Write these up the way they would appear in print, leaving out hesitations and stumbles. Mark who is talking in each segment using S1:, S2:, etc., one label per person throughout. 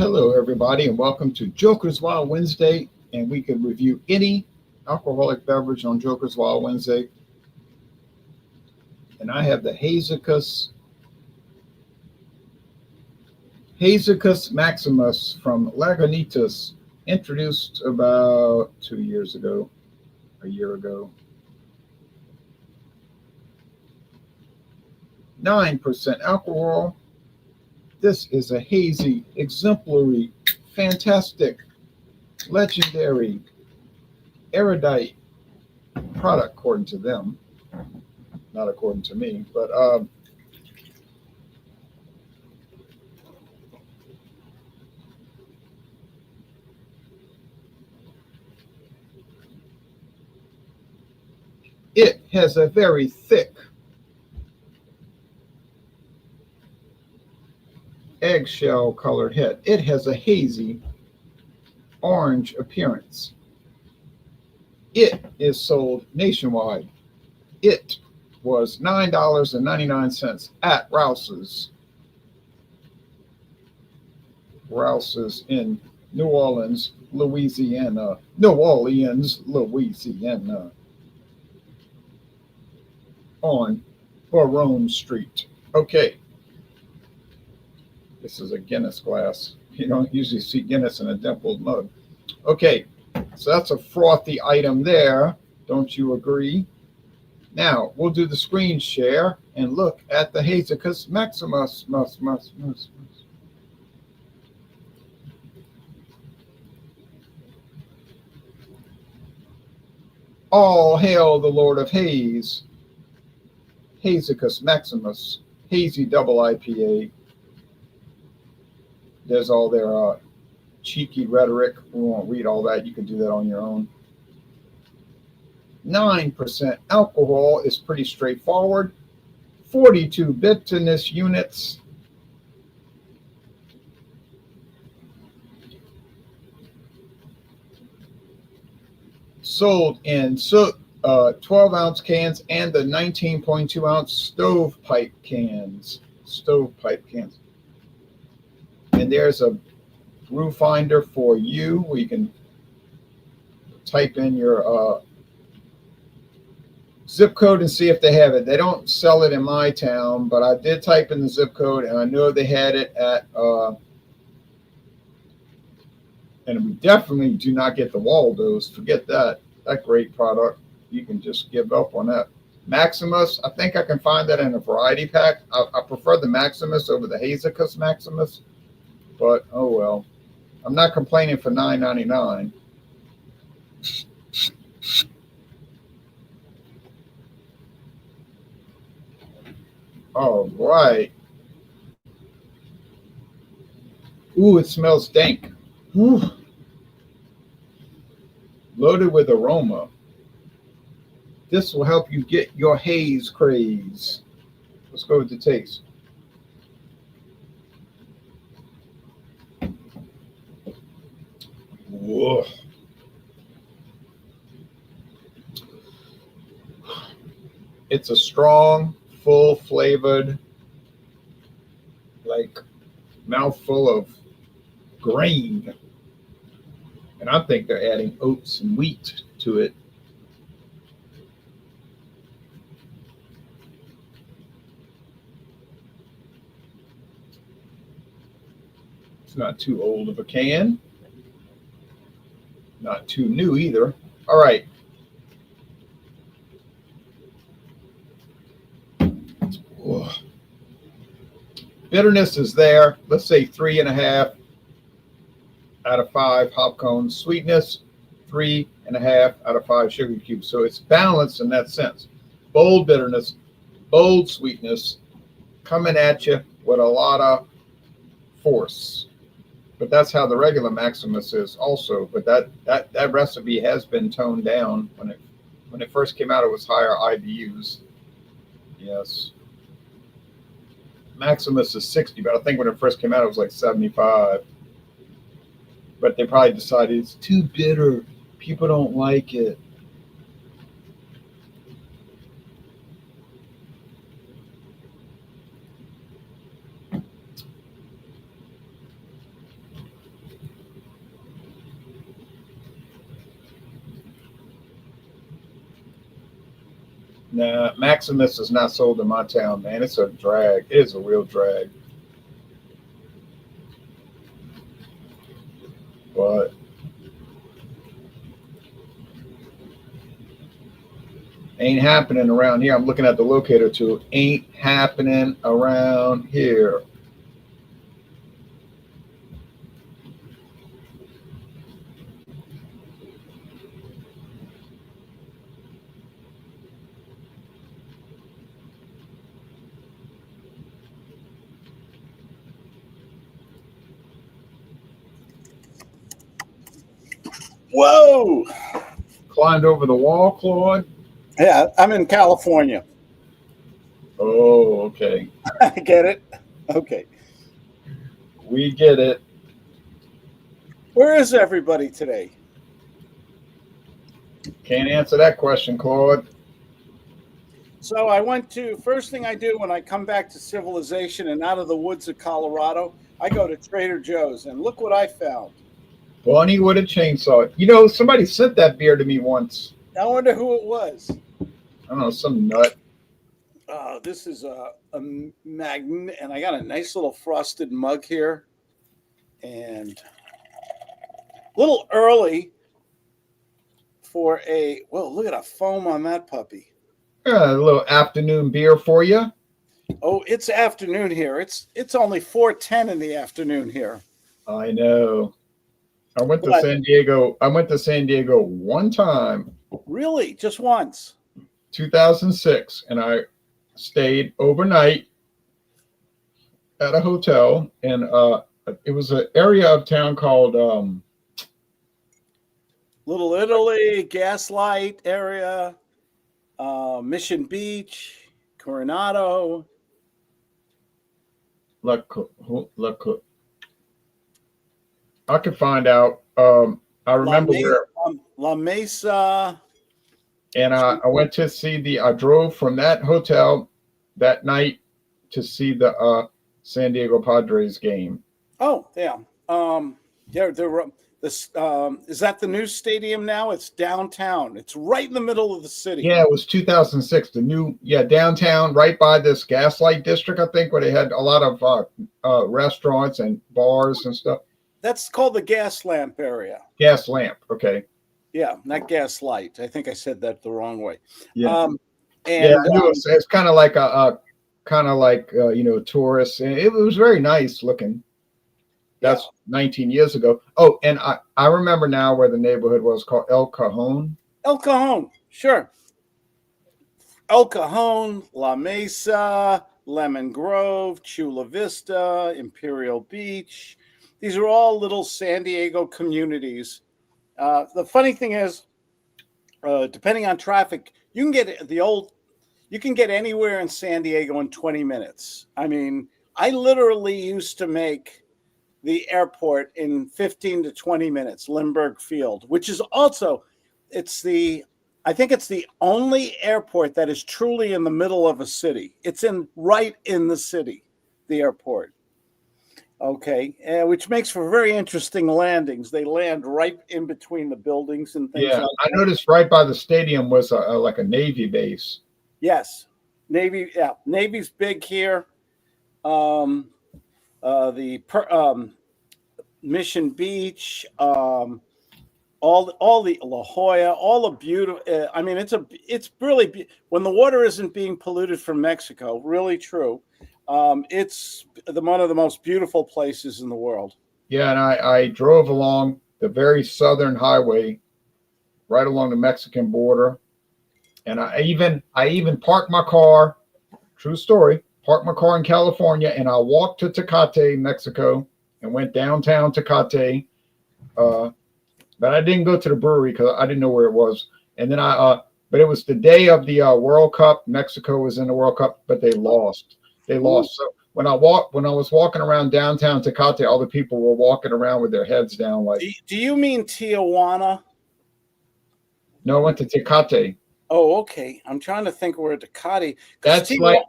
S1: Hello, everybody, and welcome to Joker's Wild Wednesday. And we can review any alcoholic beverage on Joker's Wild Wednesday. And I have the Hazacus Maximus from Lagunitas, introduced about 2 years ago, a year ago. 9% alcohol. This is a hazy, exemplary, fantastic, legendary, erudite product, according to them, not according to me. But it has a very thick eggshell colored head. It has a hazy orange appearance. It is sold nationwide. It was $9.99 at Rouse's in New Orleans, Louisiana. On Baronne Street. Okay. This is a Guinness glass. You don't usually see Guinness in a dimpled mug. Okay, so that's a frothy item there. Don't you agree? Now, we'll do the screen share and look at the Hazacus Maximus. All hail the Lord of Haze. Hazacus Maximus, hazy double IPA. There's all their cheeky rhetoric. We won't read all that. You can do that on your own. 9% alcohol is pretty straightforward. 42 bitterness units. Sold in 12-ounce cans and the 19.2-ounce stovepipe cans. And there's a brew finder for you where you can type in your zip code and see if they have it. They don't sell it in my town, but I did type in the zip code and I know they had it at and we definitely do not get the Waldo's. Forget that great product. You can just give up on that. Maximus, I think I can find that in a variety pack. I prefer the Maximus over the Hazacus Maximus, but oh well. I'm not complaining for $9.99. All right. Ooh, it smells dank. Ooh. Loaded with aroma. This will help you get your haze craze. Let's go with the taste. Whoa. It's a strong, full flavored, like mouthful of grain. And I think they're adding oats and wheat to it. It's not too old of a can. Not too new either. All right. Whoa. Bitterness is there. Let's say 3.5 out of 5 hop cones. Sweetness, 3.5 out of 5 sugar cubes. So it's balanced in that sense. Bold bitterness, bold sweetness, coming at you with a lot of force. But that's how the regular Maximus is also. But that recipe has been toned down. When it first came out, it was higher IBUs. Yes. Maximus is 60, but I think when it first came out, it was like 75. But they probably decided it's too bitter. People don't like it. Nah, Maximus is not sold in my town, man. It's a drag. It is a real drag. But ain't happening around here. I'm looking at the locator tool. Ain't happening around here.
S2: Whoa!
S1: Climbed over the wall, Claude.
S2: Yeah, I'm in California.
S1: Oh, okay.
S2: I get it. Okay.
S1: We get it.
S2: Where is everybody today?
S1: Can't answer that question, Claude.
S2: So I went to, first thing I do when I come back to civilization and out of the woods of Colorado, I go to Trader Joe's and look what I found.
S1: Bunny with a chainsaw. You know, somebody sent that beer to me once.
S2: I wonder who it was.
S1: I don't know, some nut.
S2: This is a magnet, and I got a nice little frosted mug here. And a little early for a, well, look at a foam on that puppy.
S1: Yeah, a little afternoon beer for you.
S2: Oh, it's afternoon here. It's only 4:10 in the afternoon here.
S1: I know. I went to San Diego. I went to San Diego one time.
S2: Really? Just once?
S1: 2006, and I stayed overnight at a hotel, and it was an area of town called
S2: Little Italy, Gaslight area, Mission Beach, Coronado.
S1: I could find out. I remember where
S2: La Mesa.
S1: And I went to see I drove from that hotel that night to see the San Diego Padres game.
S2: Oh, yeah. Is that the new stadium now? It's downtown. It's right in the middle of the city.
S1: Yeah, it was 2006. The new, downtown, right by this Gaslight district, I think, where they had a lot of restaurants and bars and stuff.
S2: That's called the Gas Lamp area.
S1: Gas Lamp, okay.
S2: Yeah, not Gaslight. I think I said that the wrong way.
S1: Yeah, I knew it's kind of like tourists, and it was very nice looking. That's 19 years ago. Oh, and I remember now where the neighborhood was called El Cajon.
S2: El Cajon, sure. El Cajon, La Mesa, Lemon Grove, Chula Vista, Imperial Beach. These are all little San Diego communities. The funny thing is, depending on traffic, you can get anywhere in San Diego in 20 minutes. I mean, I literally used to make the airport in 15 to 20 minutes, Lindbergh Field, which is also, I think it's the only airport that is truly in the middle of a city. It's right in the city, the airport. Okay, which makes for very interesting landings. They land right in between the buildings and things.
S1: Yeah, I noticed right by the stadium was like a Navy base.
S2: Yes, Navy. Yeah, Navy's big here. Mission Beach, all the La Jolla, all the beautiful. I mean, it's really when the water isn't being polluted from Mexico. Really true. It's one of the most beautiful places in the world.
S1: Yeah, and I drove along the very southern highway, right along the Mexican border, and I even parked my car. True story. Parked my car in California, and I walked to Tecate, Mexico, and went downtown Tecate. But I didn't go to the brewery because I didn't know where it was. And then but it was the day of the World Cup. Mexico was in the World Cup, but they lost. They lost. So when I was walking around downtown Tecate, all the people were walking around with their heads down. Like,
S2: do you mean Tijuana?
S1: No, I went to Tecate.
S2: Oh, okay. I'm trying to think where Tecate.
S1: That's like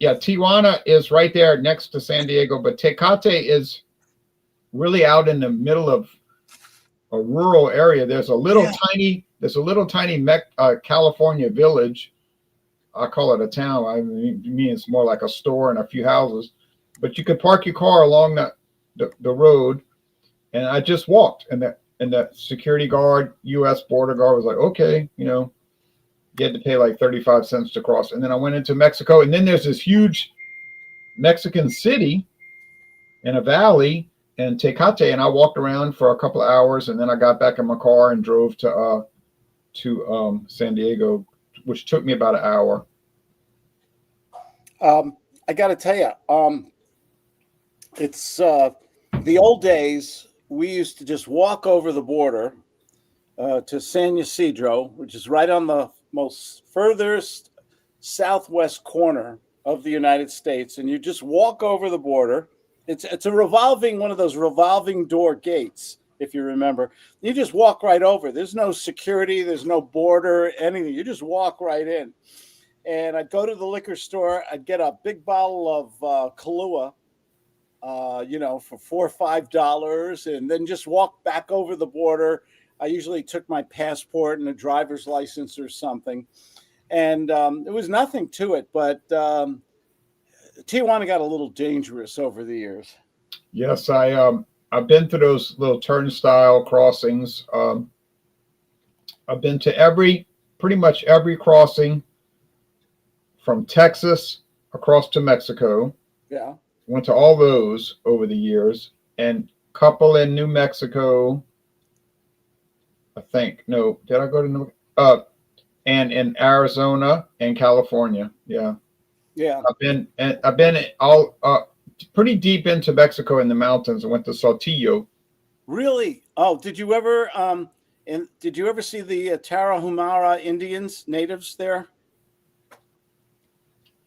S1: Tijuana is right there next to San Diego, but Tecate is really out in the middle of a rural area. There's a little tiny California village, I call it a town. I mean, it's more like a store and a few houses, but you could park your car along the road, and I just walked, and the security guard, U.S. border guard, was like, okay, you had to pay like 35 cents to cross, and then I went into Mexico, and then there's this huge Mexican city in a valley in Tecate, and I walked around for a couple of hours, and then I got back in my car and drove to San Diego, which took me about an hour.
S2: I got to tell you, it's the old days. We used to just walk over the border to San Ysidro, which is right on the most furthest southwest corner of the United States, and you just walk over the border. It's a revolving, one of those revolving door gates, if you remember. You just walk right over. There's no security, there's no border, anything. You just walk right in. And I'd go to the liquor store. I'd get a big bottle of Kahlua, for $4 or $5, and then just walk back over the border. I usually took my passport and a driver's license or something, and it was nothing to it. But Tijuana got a little dangerous over the years.
S1: Yes, I've been to those little turnstile crossings. I've been to pretty much every crossing from Texas across to Mexico.
S2: Yeah.
S1: Went to all those over the years, and couple in New Mexico. I think. No, did I go to New? And in Arizona and California. Yeah.
S2: Yeah.
S1: I've been all pretty deep into Mexico in the mountains. I went to Saltillo.
S2: Really? Oh, did you ever see the Tarahumara Indians, natives there?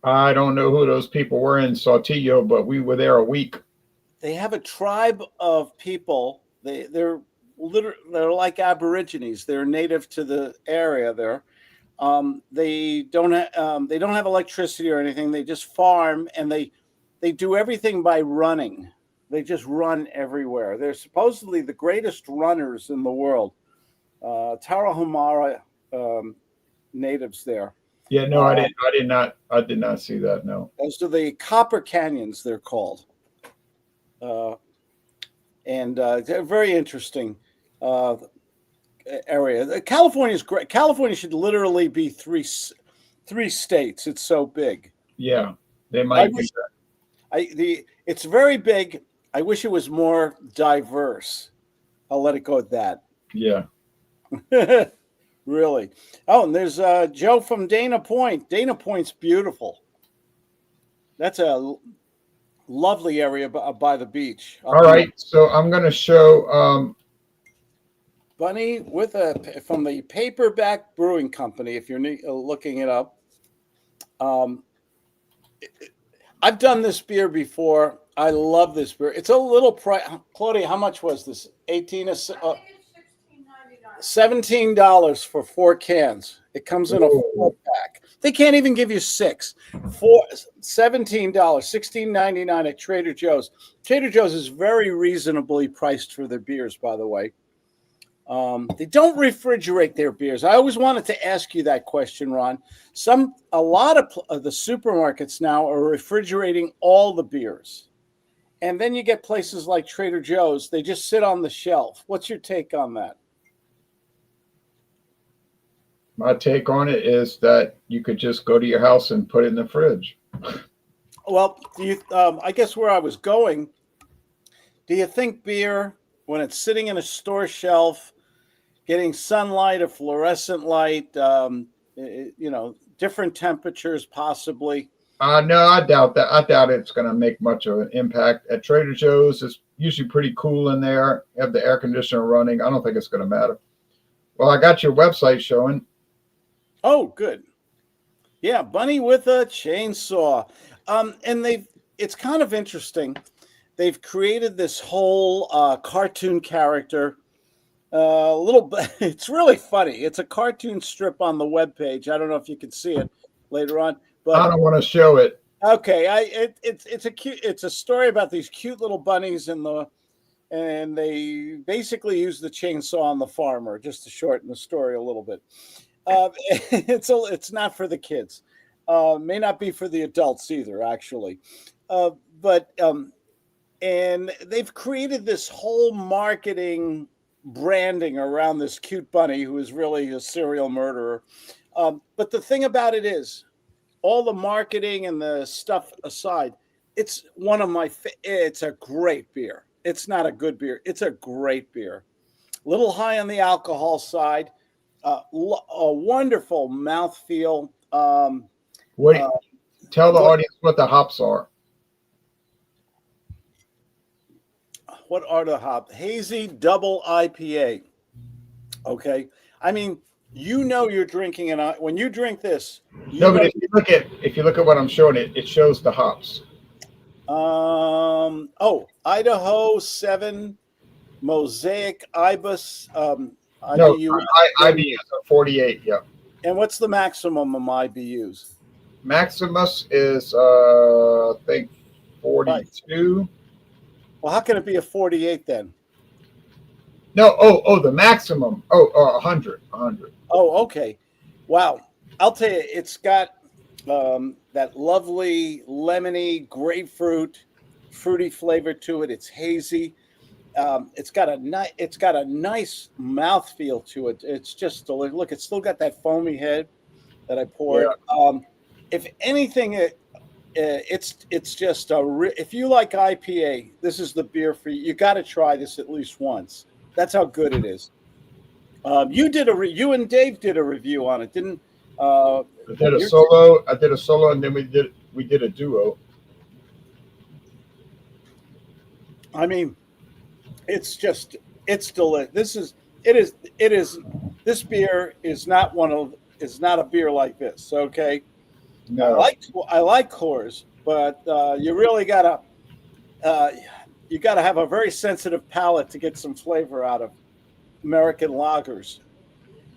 S1: I don't know who those people were in Saltillo, but we were there a week.
S2: They have a tribe of people. They're like Aborigines. They're native to the area there. They don't have electricity or anything. They just farm, and they do everything by running. They just run everywhere. They're supposedly the greatest runners in the world. Tarahumara natives there.
S1: Yeah, no, I did not see that. No.
S2: Those are the Copper Canyons, they're called. And they're very interesting area. California is great. California should literally be three states. It's so big.
S1: Yeah, they might be.
S2: It's very big. I wish it was more diverse. I'll let it go at that.
S1: Yeah.
S2: Really. Oh, and there's Joe from Dana Point. Dana Point's beautiful. That's a lovely area by the beach.
S1: All right, so I'm going to show
S2: Bunny from the Paperback Brewing Company. If you're looking it up, I've done this beer before. I love this beer. It's a little price. Claudia, how much was this? $17 for 4 cans. It comes in a 4-pack. They can't even give you 6. $17, $16.99 at Trader Joe's. Trader Joe's is very reasonably priced for their beers, by the way. They don't refrigerate their beers. I always wanted to ask you that question, Ron. A lot of the supermarkets now are refrigerating all the beers. And then you get places like Trader Joe's, they just sit on the shelf. What's your take on that?
S1: My take on it is that you could just go to your house and put it in the fridge.
S2: Well, I guess where I was going, do you think beer, when it's sitting in a store shelf, getting sunlight or fluorescent light, different temperatures possibly?
S1: No, I doubt that. I doubt it's going to make much of an impact. At Trader Joe's, it's usually pretty cool in there. Have the air conditioner running. I don't think it's going to matter. Well, I got your website showing.
S2: Oh, good. Yeah, Bunny with a chainsaw. And it's kind of interesting. They've created this whole cartoon character. It's really funny. It's a cartoon strip on the webpage. I don't know if you can see it later on, but
S1: I don't want to show it.
S2: Okay, it's a story about these cute little bunnies and they basically use the chainsaw on the farmer, just to shorten the story a little bit. It's not for the kids. May not be for the adults either, actually. But and they've created this whole marketing branding around this cute bunny who is really a serial murderer. But the thing about it is, all the marketing and the stuff aside, it's one of my. It's a great beer. It's not a good beer. It's a great beer. A little high on the alcohol side. A wonderful mouthfeel.
S1: What?
S2: Uh,
S1: Tell the
S2: what
S1: audience what the hops are.
S2: what are the hop? Hazy double IPA. Okay, I mean, you're drinking when you drink this, you
S1: No, but
S2: know.
S1: if you look at what I'm showing, it shows the hops.
S2: Idaho 7 Mosaic Ibis
S1: No,
S2: IBU
S1: IBUs are 48. Yeah,
S2: And what's the maximum of IBUs?
S1: Maximus is I think
S2: Right.
S1: 42.
S2: Well, how can it be a 48 then?
S1: No, the maximum. 100, 100.
S2: Oh, okay. Wow. I'll tell you, it's got that lovely lemony grapefruit, fruity flavor to it. It's hazy. It's got a nice mouthfeel to it. It's just look. It's still got that foamy head that I poured.
S1: Yeah.
S2: If anything, it's just if you like IPA, this is the beer for you. You got to try this at least once. That's how good it is. You and Dave did a review on it, didn't?
S1: I did a solo, and then we did a duo.
S2: I mean, it's delicious. This beer is not a beer like this. Okay,
S1: No,
S2: I like Coors, but you really gotta have a very sensitive palate to get some flavor out of American lagers.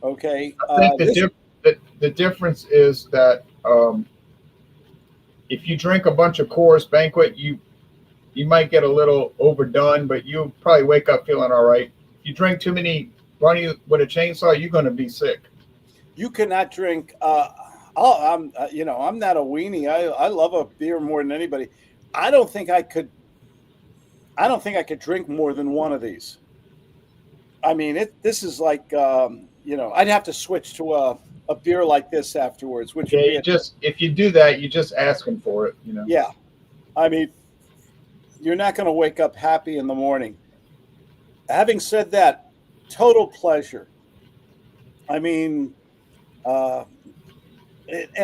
S2: Okay,
S1: I think the difference is that if you drink a bunch of Coors Banquet, you might get a little overdone, but you'll probably wake up feeling all right. If you drink too many running with a chainsaw, you're going to be sick.
S2: You cannot drink. I'm not a weenie. I love a beer more than anybody. I don't think I could drink more than one of these. I mean, this is like I'd have to switch to a beer like this afterwards, which would be
S1: if you do that, you're just asking for it.
S2: Yeah, I mean, you're not going to wake up happy in the morning. Having said that, total pleasure. I mean, and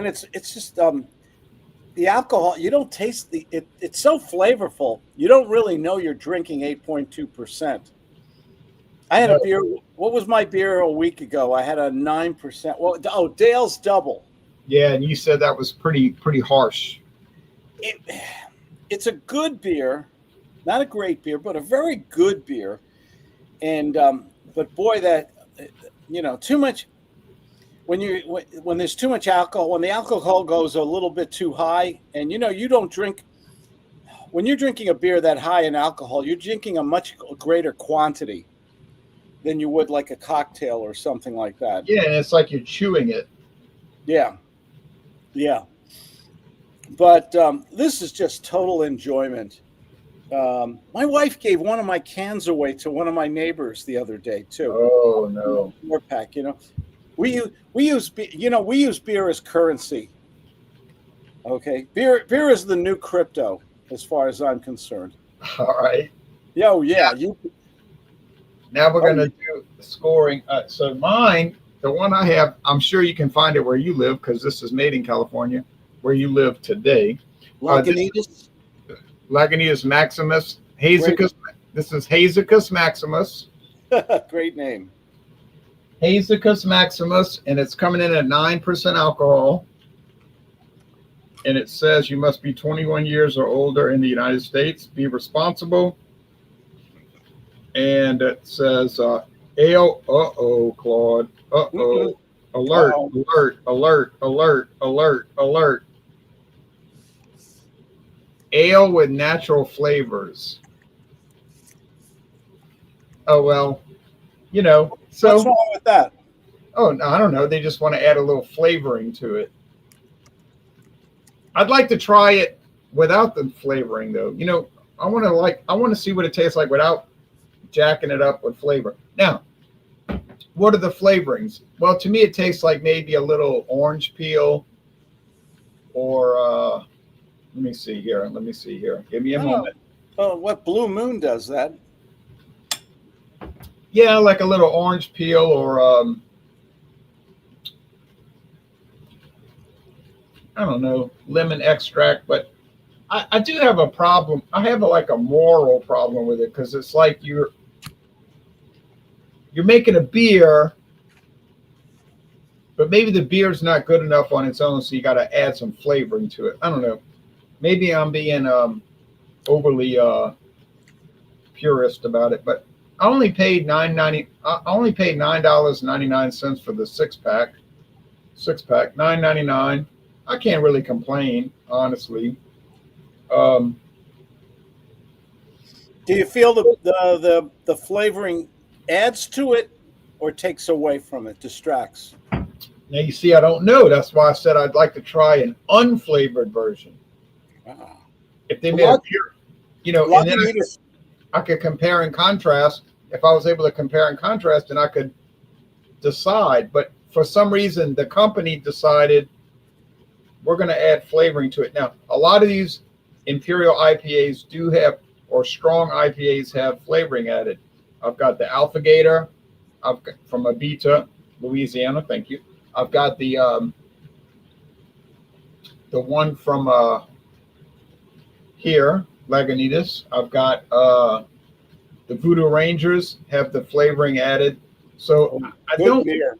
S2: it's just the alcohol. You don't taste it's so flavorful. You don't really know you're drinking 8.2%. I had a beer. What was my beer a week ago? I had a 9%. Well, Dale's Double.
S1: Yeah, and you said that was pretty harsh.
S2: It's a good beer, not a great beer, but a very good beer. And but boy, that too much. When there's too much alcohol, when the alcohol goes a little bit too high, and you don't drink. When you're drinking a beer that high in alcohol, you're drinking a much greater quantity than you would like a cocktail or something like that.
S1: Yeah, and it's like you're chewing it.
S2: Yeah. But this is just total enjoyment. My wife gave one of my cans away to one of my neighbors the other day too.
S1: Oh no!
S2: 4-pack. We use beer as currency. Okay, beer is the new crypto as far as I'm concerned.
S1: All right.
S2: Yeah.
S1: Now we're going to do the scoring. So mine, the one I have, I'm sure you can find it where you live because this is made in California, where you live today.
S2: Lagunitas
S1: Maximus. Hazicus. This is Hazicus Maximus.
S2: Great name.
S1: Hazicus Maximus, and it's coming in at 9% alcohol. And it says you must be 21 years or older in the United States. Be responsible. And it says, ale, Claude, alert, alert. Ale with natural flavors. Oh, well, so.
S2: What's wrong with that?
S1: Oh, no, I don't know. They just want to add a little flavoring to it. I'd like to try it without the flavoring though. I want to see what it tastes like without jacking it up with flavor. Now, what are the flavorings? Well, to me, it tastes like maybe a little orange peel, or let me see here. Let me see here. Give me a
S2: Oh,
S1: moment.
S2: oh, what Blue Moon does that?
S1: Yeah, like a little orange peel, or I don't know, lemon extract. But I do have a problem. I have like a moral problem with it because it's like you're making a beer, but maybe the beer's not good enough on its own, so you got to add some flavoring to it. I don't know. Maybe I'm being overly purist about it, but I only paid I only paid $9.99 for the six pack. Six pack, $9.99. I can't really complain, honestly. Um,
S2: Do you feel the flavoring adds to it or takes away from it, distracts?
S1: Now you see, I don't know. That's why I said I'd like to try an unflavored version.
S2: Ah.
S1: If they made a
S2: Well,
S1: pure, and then
S2: Lagunitas,
S1: I could compare and contrast. If I was able to compare and contrast, then I could decide. But for some reason, the company decided we're going to add flavoring to it. Now, a lot of these Imperial IPAs do have, or strong IPAs have flavoring added. I've got the Alpha Gator from Abita, Louisiana. Thank you. I've got the one from here, Lagunitas. I've got the Voodoo Rangers have the flavoring added. So I
S2: good
S1: don't,
S2: beer.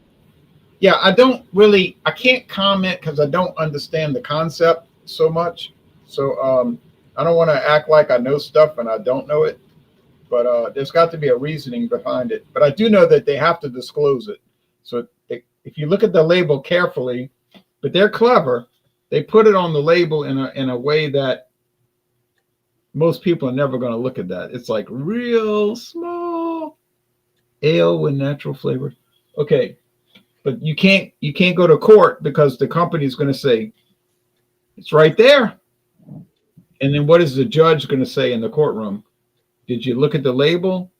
S1: yeah, I don't really, I can't comment because I don't understand the concept so much. So I don't want to act like I know stuff and I don't know it. But there's got to be a reasoning behind it. But I do know that they have to disclose it. So if you look at the label carefully, but they're clever, they put it on the label in a way that most people are never going to look at that. It's like real small ale with natural flavor. Okay, but you can't go to court because the company's going to say it's right there. And then what is the judge going to say in the courtroom? Did you look at the label?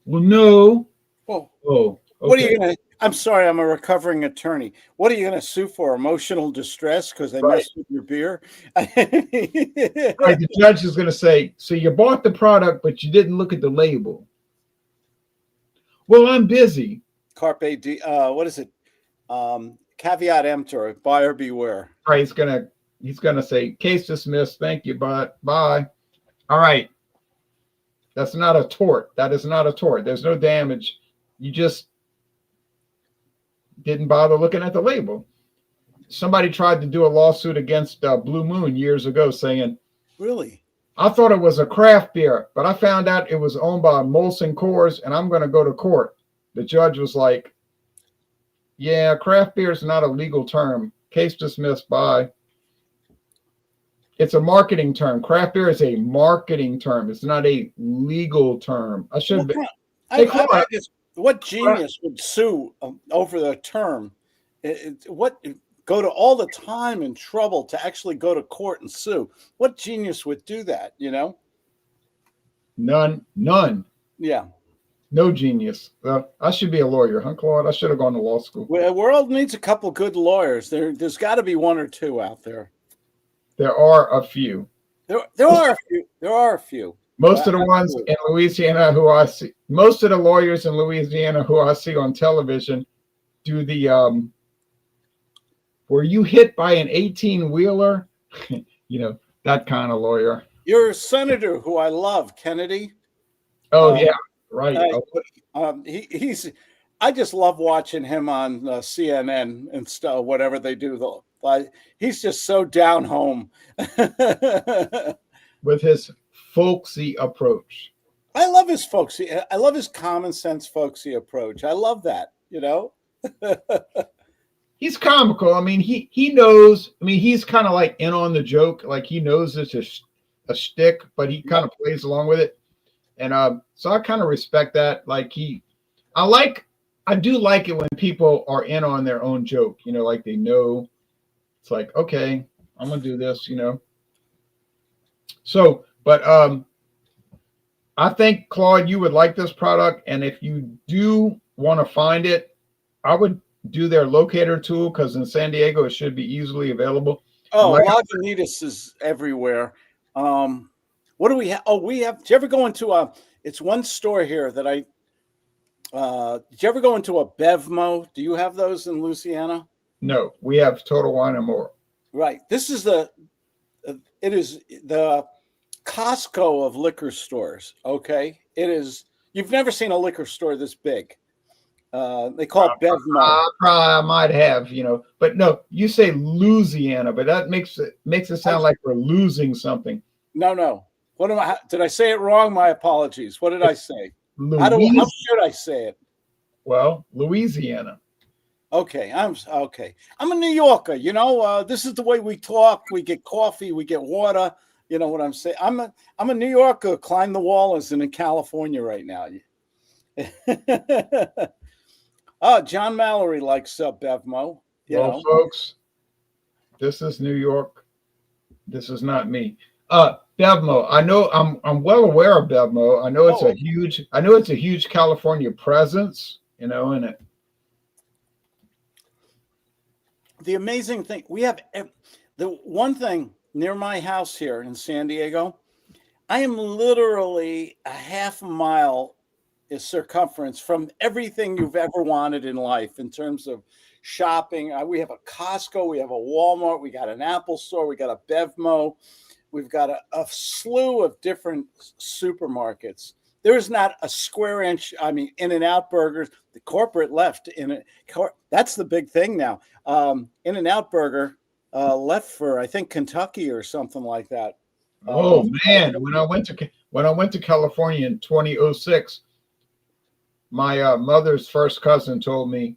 S1: Well, no.
S2: Well,
S1: Oh,
S2: what are
S1: okay.
S2: you gonna? I'm sorry, I'm a recovering attorney. What are you gonna sue for? Emotional distress because they
S1: Right.
S2: messed with your beer?
S1: Right. The judge is going to say, so you bought the product, but you didn't look at the label. Well, I'm busy.
S2: Carpe di. What is it? Caveat emptor. Buyer beware.
S1: All right, he's gonna say, case dismissed. Thank you, but bye. All right. That's not a tort. That is not a tort. There's no damage. You just didn't bother looking at the label. Somebody tried to do a lawsuit against Blue Moon years ago saying,
S2: Really?
S1: I thought it was a craft beer, but I found out it was owned by Molson Coors and I'm going to go to court. The judge was like, yeah, craft beer is not a legal term. Case dismissed. Bye. It's a marketing term. Craft beer is a marketing term. It's not a legal term. I should be.
S2: I guess what genius would sue over the term? What go to all the time and trouble to actually go to court and sue? What genius would do that?
S1: None.
S2: Yeah.
S1: No genius. I should be a lawyer, huh, Claude? I should have gone to law school.
S2: The world needs a couple good lawyers. There's got to be one or two out there.
S1: There are a few.
S2: There are a few. There are a few.
S1: Most of the ones in Louisiana who I see, most of the lawyers in Louisiana who I see on television do the were you hit by an 18-wheeler? That kind of lawyer.
S2: Your senator, who I love, Kennedy.
S1: Oh, yeah, right.
S2: He's. I just love watching him on CNN and stuff. Whatever they do, he's just so down home.
S1: With his folksy approach.
S2: I love his folksy. I love his common sense folksy approach. I love that.
S1: He's comical. I mean, he knows. I mean, he's kind of like in on the joke. Like he knows it's a shtick, but he kind of plays along with it. And so I kind of respect that. Like I do like it when people are in on their own joke. Like they know. It's like, okay, I'm gonna do this, So, but I think Claude, you would like this product, and if you do want to find it, I would do their locator tool because in San Diego it should be easily available. And
S2: Oh,
S1: like,
S2: Lagunitas is everywhere. What do we have? Oh, we have. Did you ever go into a? It's one store here that I. Did you ever go into a Bevmo? Do you have those in Louisiana?
S1: no, we have Total Wine and More.
S2: Right. This is the. It is the Costco of liquor stores. Okay. It is. You've never seen a liquor store this big. They call it Bevmo.
S1: I might have, but no, you say Louisiana, but that makes it sound like we're losing something.
S2: No. What am I? Did I say it wrong? My apologies. What did I say? How should I say it?
S1: Well, Louisiana.
S2: Okay, I'm okay. I'm a New Yorker. This is the way we talk. We get coffee. We get water. You know what I'm saying? I'm a New Yorker. Climb the wall is in California right now. Oh, John Mallory likes Bevmo.
S1: Folks, this is New York. This is not me. Bevmo. I know I'm well aware of Bevmo. I know it's a huge California presence, in it.
S2: The amazing thing, we have the one thing near my house here in San Diego, I am literally a half a mile circumference from everything you've ever wanted in life in terms of shopping. We have a Costco, we have a Walmart, we got an Apple store, we got a Bevmo, we've got a slew of different supermarkets. There is not a square inch. I mean, In-N-Out Burgers, the corporate left that's the big thing now. In-N-Out Burger left for, I think, Kentucky or something like that.
S1: Oh man, when I went to California in 2006, my mother's first cousin told me,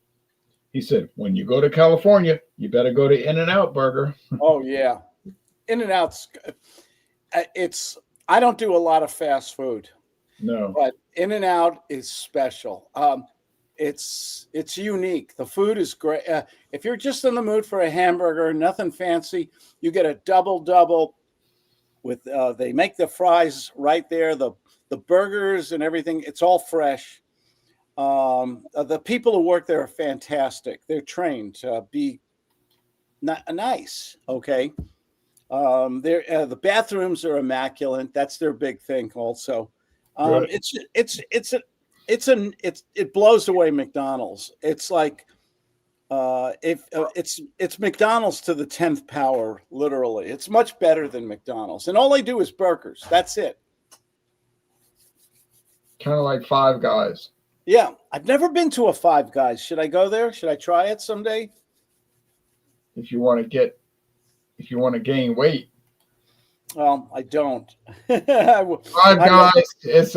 S1: he said, when you go to California, you better go to In-N-Out Burger.
S2: Oh yeah, In-N-Out's. I don't do a lot of fast food.
S1: No,
S2: but In-N-Out is special. It's unique. The food is great. If you're just in the mood for a hamburger, nothing fancy, you get a double with. They make the fries right there. The burgers and everything. It's all fresh. The people who work there are fantastic. They're trained to be nice. Okay. The bathrooms are immaculate. That's their big thing also. It blows away McDonald's. It's like it's McDonald's to the 10th power, literally. It's much better than McDonald's, and all they do is burgers. That's it.
S1: Kind of like Five Guys.
S2: Yeah, I've never been to a Five Guys. Should I go there? Should I try it someday?
S1: If you want to gain weight.
S2: Well, I don't.
S1: Five Guys is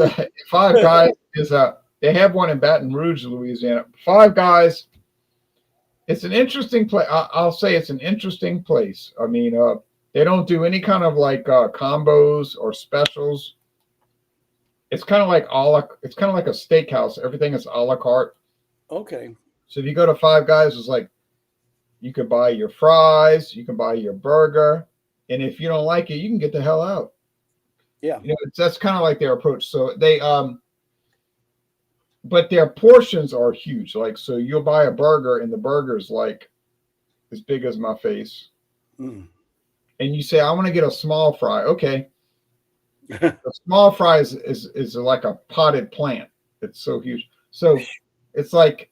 S1: they have one in Baton Rouge, Louisiana. Five Guys, it's an interesting place. I'll say it's an interesting place. I mean, they don't do any kind of like combos or specials. It's kind of like it's kind of like a steakhouse. Everything is a la carte.
S2: Okay.
S1: So if you go to Five Guys, it's like you could buy your fries, you can buy your burger, and if you don't like it, you can get the hell out.
S2: Yeah.
S1: That's kind of like their approach. So they but their portions are huge. Like, so you'll buy a burger and the burger's like as big as my face.
S2: Mm.
S1: And you say, I want to get a small fry. Okay. A small fry is like a potted plant. It's so huge. So it's like,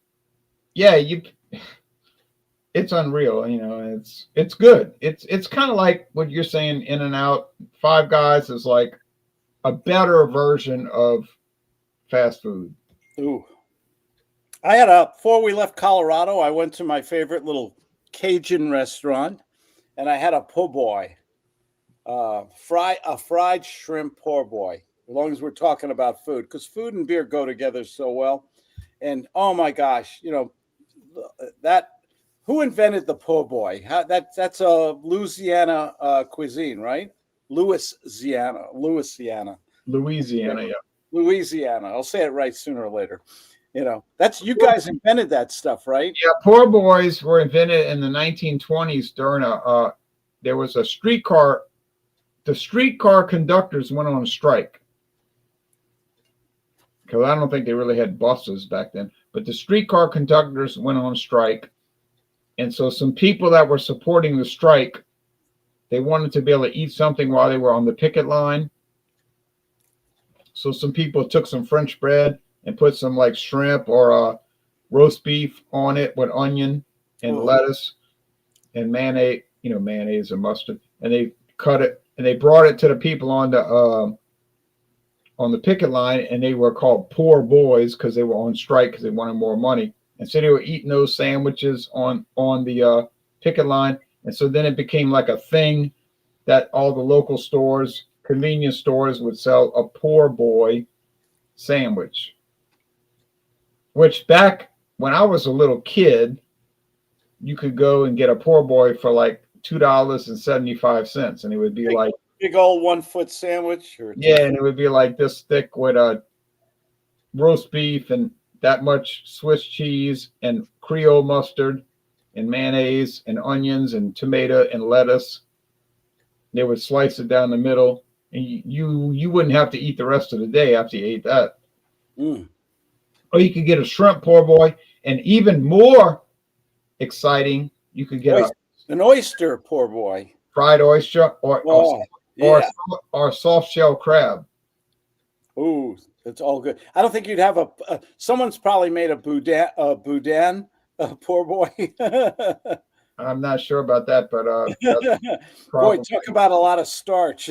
S1: yeah, it's unreal. It's good. It's kind of like what you're saying, In-N-Out. Five Guys is like a better version of fast food.
S2: Ooh. Before we left Colorado, I went to my favorite little Cajun restaurant, and I had a po' boy, a fried shrimp po' boy, as long as we're talking about food, because food and beer go together so well. And oh my gosh, who invented the po' boy? That's a Louisiana cuisine, right? Louisiana,
S1: yeah.
S2: Louisiana. I'll say it right sooner or later. That's you guys invented that stuff, right?
S1: Yeah, po' boys were invented in the 1920s during there was a streetcar. The streetcar conductors went on strike because I don't think they really had buses back then. But the streetcar conductors went on strike, and so some people that were supporting the strike, they wanted to be able to eat something while they were on the picket line. So some people took some French bread and put some like shrimp or roast beef on it with onion and lettuce and mayonnaise, mayonnaise and mustard, and they cut it and they brought it to the people on the picket line, and they were called poor boys because they were on strike because they wanted more money, and so they were eating those sandwiches on the picket line, and so then it became like a thing that all the local stores, convenience stores, would sell a poor boy sandwich, which back when I was a little kid, you could go and get a poor boy for like $2.75, and it would be like
S2: big old 1 foot sandwich.
S1: And it would be like this thick with a roast beef and that much Swiss cheese and Creole mustard and mayonnaise and onions and tomato and lettuce. They would slice it down the middle, and you wouldn't have to eat the rest of the day after you ate that. Or you could get a shrimp poor boy, and even more exciting, you could get
S2: an oyster poor boy,
S1: fried oyster, or soft shell crab.
S2: Ooh, it's all good. I don't think you'd have someone's probably made a boudin poor boy.
S1: I'm not sure about that, but
S2: boy, talk about a lot of starch.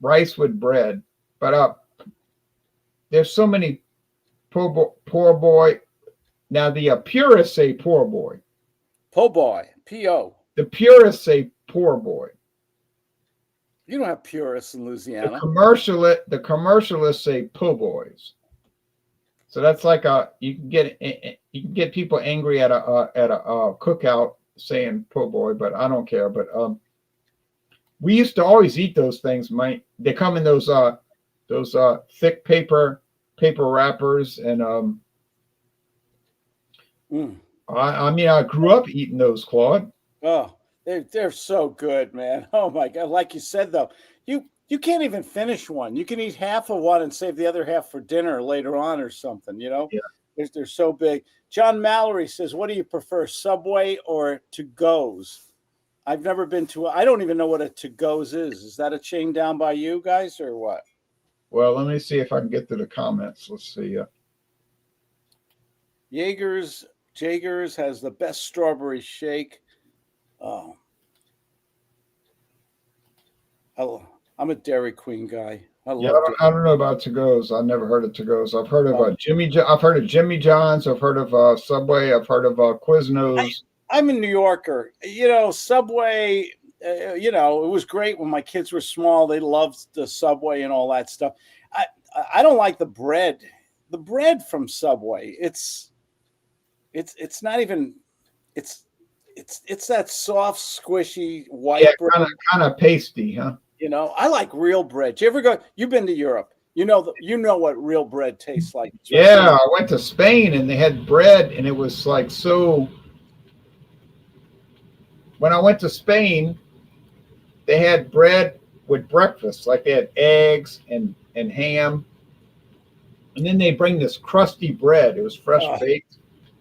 S1: rice with bread. But there's so many poor boy. Now the purists say poor boy.
S2: Po boy, P-O.
S1: The purists say poor boy.
S2: You don't have purists in Louisiana.
S1: The commercialists say po boys. So that's like you can get people angry at a cookout saying po boy, but I don't care. But we used to always eat those things. They come in those thick paper wrappers, and I grew up eating those, Claude.
S2: Oh, they're so good, man. Oh my God! Like you said, though, you can't even finish one. You can eat half of one and save the other half for dinner later on or something. Yeah. They're so big. John Mallory says, "What do you prefer, Subway or to-goes?" I've never been to. I don't even know what a to-goes is. Is that a chain down by you guys or what?
S1: Well, let me see if I can get to the comments. Let's see.
S2: Jager's has the best strawberry shake. Oh, I'm a Dairy Queen guy. I
S1: don't know about to-goes. I've never heard of to-goes. I've heard of I've heard of Jimmy John's. I've heard of Subway. I've heard of Quiznos.
S2: I'm a New Yorker. Subway. It was great when my kids were small. They loved the Subway and all that stuff. I don't like the bread. The bread from Subway. It's not even. It's that soft, squishy white bread.
S1: Kind of pasty, huh?
S2: I like real bread. You've been to Europe. You know what real bread tastes like.
S1: Yeah, I went to Spain and they had bread, and it was like so. When I went to Spain, they had bread with breakfast, like they had eggs and ham, and then they bring this crusty bread. It was fresh baked,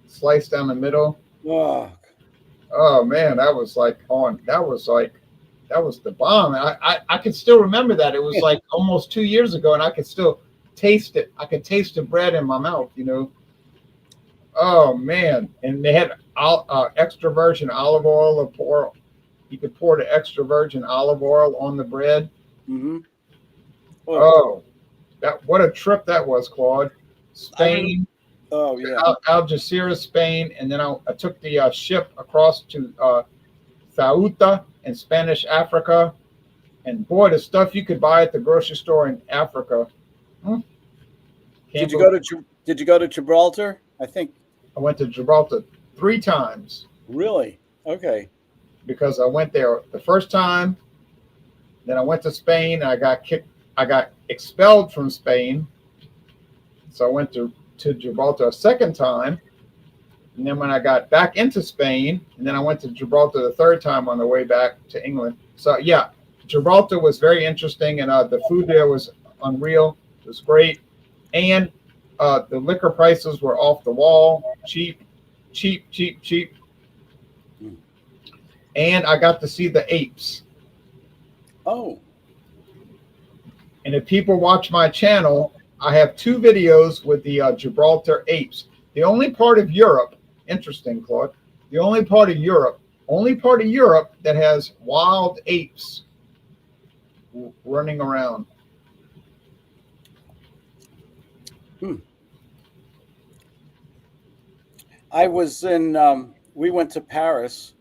S1: sliced down the middle. Oh man, that was the bomb. I can still remember that. It was like almost 2 years ago, and I could still taste it. I could taste the bread in my mouth, Oh man. And they had extra virgin olive oil. You could pour the extra virgin olive oil on the bread.
S2: Mm-hmm.
S1: What a trip that was, Claude. Spain. Algeciras, Spain, and then I took the ship across to Ceuta in Spanish Africa, and boy, the stuff you could buy at the grocery store in Africa.
S2: Did you go to Gibraltar? I think
S1: I went to Gibraltar 3 times.
S2: Really? Okay.
S1: Because I went there the first time, then I went to Spain. I got expelled from Spain, so I went to Gibraltar a second time. And then when I got back into Spain, and then I went to Gibraltar the third time on the way back to England. So yeah, Gibraltar was very interesting, and the food there was unreal. It was great, and the liquor prices were off the wall, cheap, cheap, cheap, cheap. And I got to see the apes.
S2: Oh,
S1: And if people watch my channel, I have two videos with the Gibraltar apes. The only part of Europe, interesting, Claude, the only part of Europe that has wild apes running around.
S2: I was in. We went to Paris,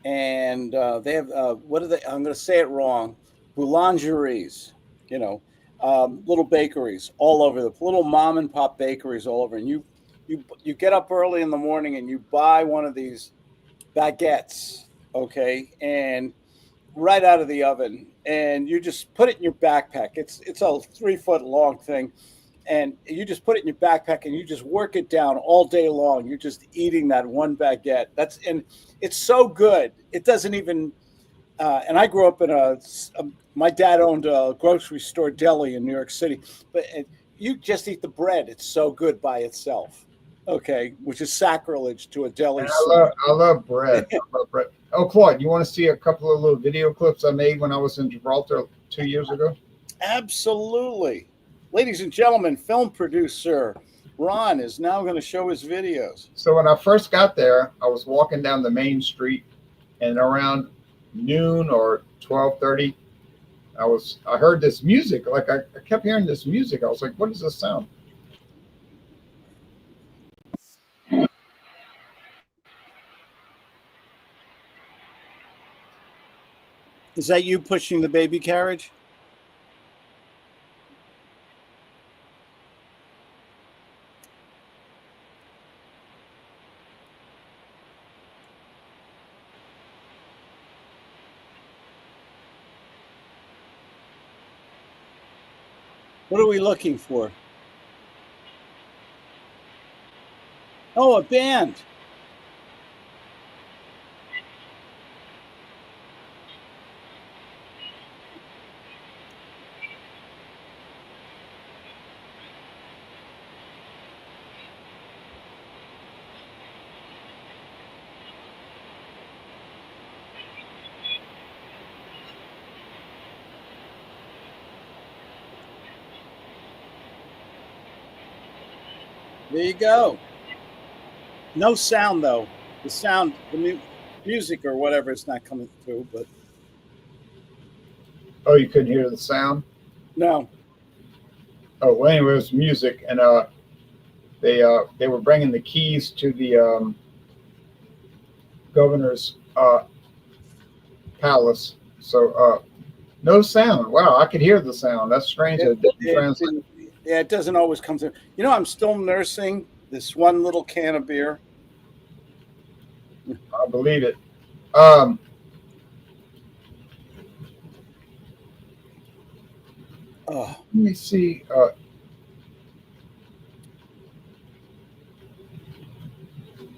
S2: and they have what are they? I'm going to say it wrong. Boulangeries, you know, little bakeries all over the little mom and pop bakeries all over, and you get up early in the morning and you buy one of these baguettes, okay, and right out of the oven, and you just put it in your backpack. It's a 3 foot long thing, and you just put it in your backpack and you just work it down all day long. You're just eating that one baguette. And it's so good. It doesn't even. And I grew up in my dad owned a grocery store deli in New York City, but you just eat the bread. It's so good by itself. Okay, which is sacrilege to a deli.
S1: And I love bread. I love bread. Oh, Claude, you want to see a couple of little video clips I made when I was in Gibraltar 2 years ago?
S2: Absolutely. Ladies and gentlemen, film producer Ron is now going to show his videos.
S1: So when I first got there, I was walking down the main street, and around noon or 12:30, I heard this music. Like I kept hearing this music. I was like, what is this sound?
S2: Is that you pushing the baby carriage? What are we looking for? Oh, a band. There you go. No sound though. The sound, the music or whatever, is not coming through. But
S1: Oh, you couldn't hear the sound?
S2: no.
S1: Oh, well, anyway, it was music, and they were bringing the keys to the governor's palace. So no sound. Wow, I could hear the sound. That's strange.
S2: It doesn't always come through. You know, I'm still nursing this one little can of beer.
S1: I believe it. Let me see.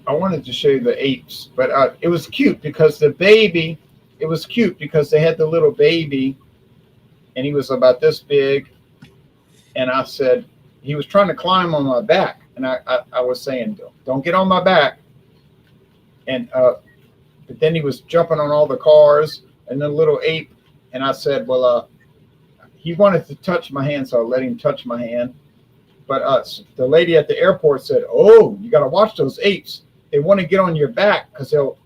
S1: I wanted to show you the apes, but it was cute because it was cute because they had the little baby, and he was about this big. And I said, he was trying to climb on my back. And I was saying, don't get on my back. And but then he was jumping on all the cars and the little ape. And I said, well, he wanted to touch my hand, so I let him touch my hand. But the lady at the airport said, oh, you got to watch those apes. They want to get on your back because they'll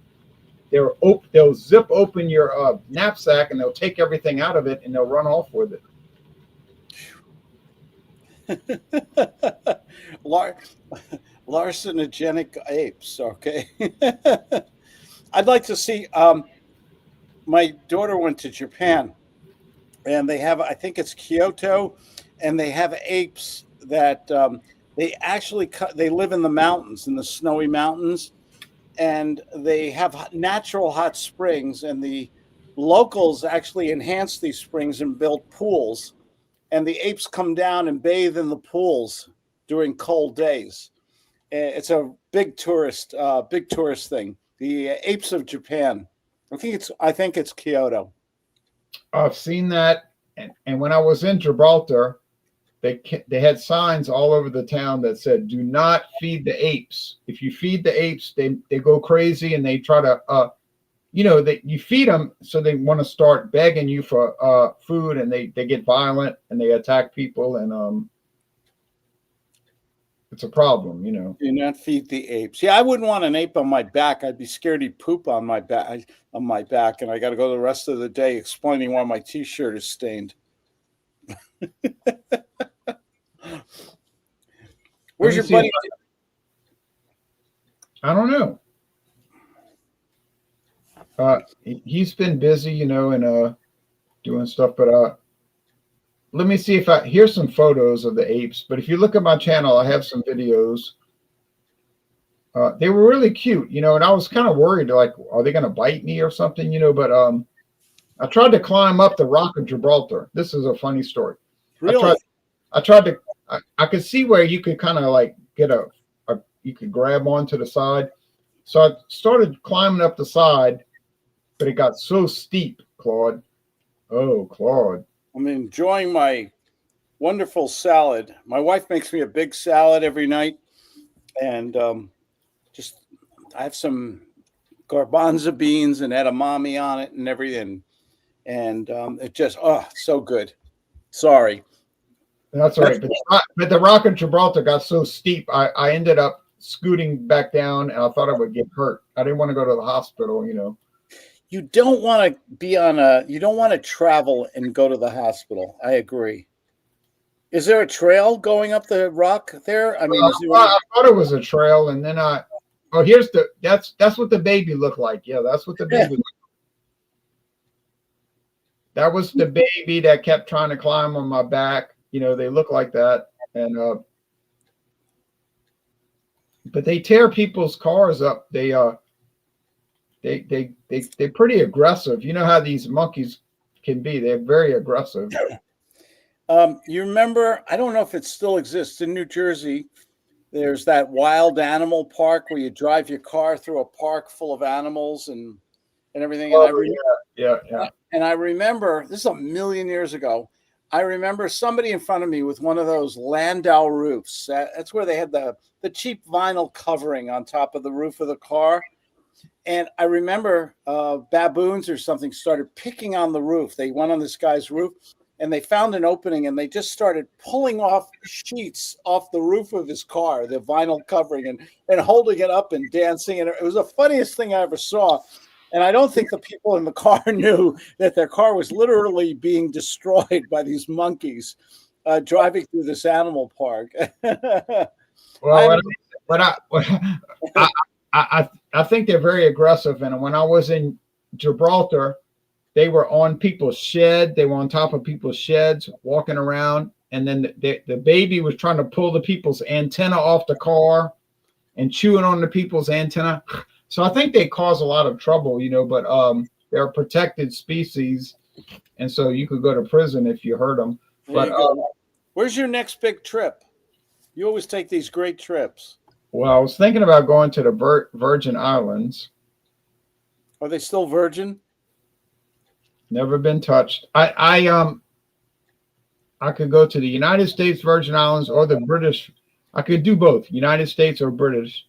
S1: zip open your knapsack and they'll take everything out of it and they'll run off with it.
S2: Larcenogenic apes. Okay. I'd like to see. My daughter went to Japan, and they have, I think it's Kyoto, and they have apes that they actually they live in the mountains, in the snowy mountains, and they have natural hot springs, and the locals actually enhance these springs and build pools, and the apes come down and bathe in the pools during cold days. It's a big tourist thing. The apes of Japan. I think it's Kyoto.
S1: I've seen that, and when I was in Gibraltar, they had signs all over the town that said, "Do not feed the apes. If you feed the apes, they go crazy and they try to that you feed them, so they want to start begging you for food, and they get violent and they attack people, and it's a problem,
S2: Do not feed the apes. Yeah, I wouldn't want an ape on my back. I'd be scared he'd poop on my back, and I got to go the rest of the day explaining why my T-shirt is stained. Where's your buddy?
S1: I don't know. He's been busy, and doing stuff. But let me see here's some photos of the apes. But if you look at my channel, I have some videos. They were really cute, and I was kind of worried, like, are they going to bite me or something, But I tried to climb up the Rock of Gibraltar. This is a funny story.
S2: Really?
S1: I tried to. I could see where you could kind of like get you could grab onto the side. So I started climbing up the side, but it got so steep, Claude. Oh, Claude.
S2: I'm enjoying my wonderful salad. My wife makes me a big salad every night, and I have some garbanzo beans and edamame on it and everything, and it just so good. Sorry.
S1: That's all right. But the Rock of Gibraltar got so steep, I ended up scooting back down, and I thought I would get hurt. I didn't want to go to the hospital,
S2: You don't want to you don't want to travel and go to the hospital. I agree. Is there a trail going up the rock there? I mean,
S1: I thought it was a trail, and then that's what the baby looked like. Yeah, that's what the baby looked like. That was the baby that kept trying to climb on my back. They look like that, and but they tear people's cars up. They're pretty aggressive. You know how these monkeys can be. They're very aggressive.
S2: You remember, I don't know if it still exists in New Jersey. There's that wild animal park where you drive your car through a park full of animals and everything.
S1: Yeah.
S2: And I remember, this is a million years ago, I remember somebody in front of me with one of those landau roofs. That's where they had the cheap vinyl covering on top of the roof of the car. And I remember baboons or something started picking on the roof. They went on this guy's roof, and they found an opening, and they just started pulling off sheets off the roof of his car, the vinyl covering, and holding it up and dancing. And it was the funniest thing I ever saw. And I don't think the people in the car knew that their car was literally being destroyed by these monkeys driving through this animal park.
S1: Well, I think they're very aggressive. And when I was in Gibraltar, they were on people's shed. They were on top of people's sheds, walking around. And then the baby was trying to pull the people's antenna off the car and chewing on the people's antenna. So I think they cause a lot of trouble, but they're a protected species. And so you could go to prison if you hurt them. But
S2: where's your next big trip? You always take these great trips.
S1: Well, I was thinking about going to the Virgin Islands.
S2: Are they still virgin?
S1: Never been touched. I could go to the United States Virgin Islands or the British. I could do both, United States or British.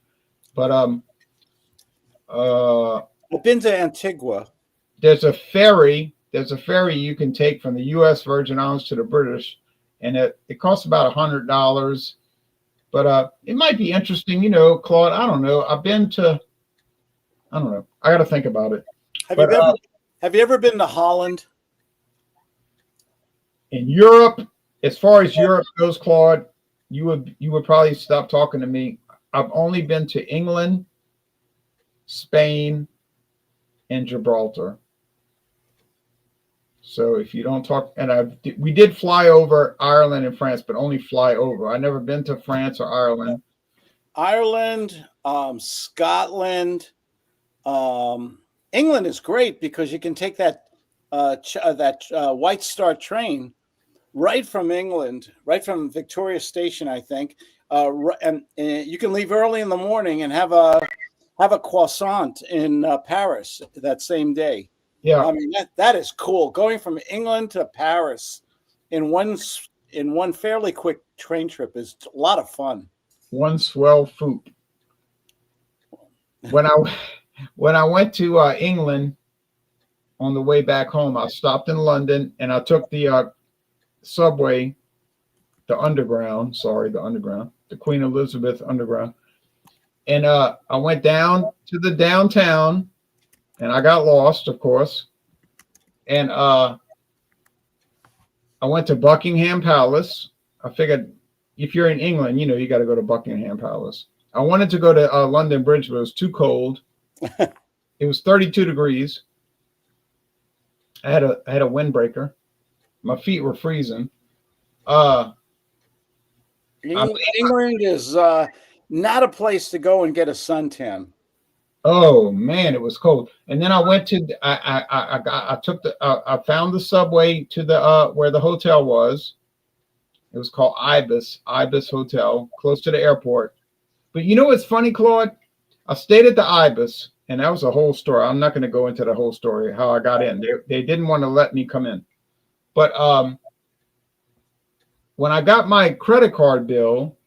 S1: But
S2: I've been to Antigua.
S1: There's a ferry you can take from the U.S. Virgin Islands to the British, and it costs about $100. But it might be interesting, Claude. I don't know. I don't know. I got to think about it.
S2: Have you ever been to Holland?
S1: In Europe, as far as Europe goes, Claude, you would probably stop talking to me. I've only been to England, Spain, and Gibraltar. So if you don't talk, and we did fly over Ireland and France, but only fly over. I've never been to France or Ireland.
S2: Ireland, Scotland, England is great because you can take that White Star train right from England, right from Victoria Station, I think, and you can leave early in the morning and have a croissant in Paris that same day.
S1: Yeah,
S2: I mean that is cool. Going from England to Paris in one fairly quick train trip is a lot of fun.
S1: one swell food. When I when I went to England on the way back home, I stopped in London and I took the subway, the underground. Sorry, the underground, the Queen Elizabeth underground, and I went down to the downtown, and I got lost, of course, and I went to Buckingham Palace. I figured if you're in England, you got to go to Buckingham Palace. I wanted to go to London Bridge, but it was too cold. It was 32 degrees. I had a windbreaker. My feet were freezing. Uh, I,
S2: England is not a place to go and get a suntan.
S1: oh man, it was cold. And then I went to I found the subway to the where the hotel was. It was called Ibis Hotel, close to the airport. But you know what's funny, Claude? I stayed at the Ibis, and that was a whole story. I'm not going to go into the whole story how I got in. They didn't want to let me come in. But when I got my credit card bill,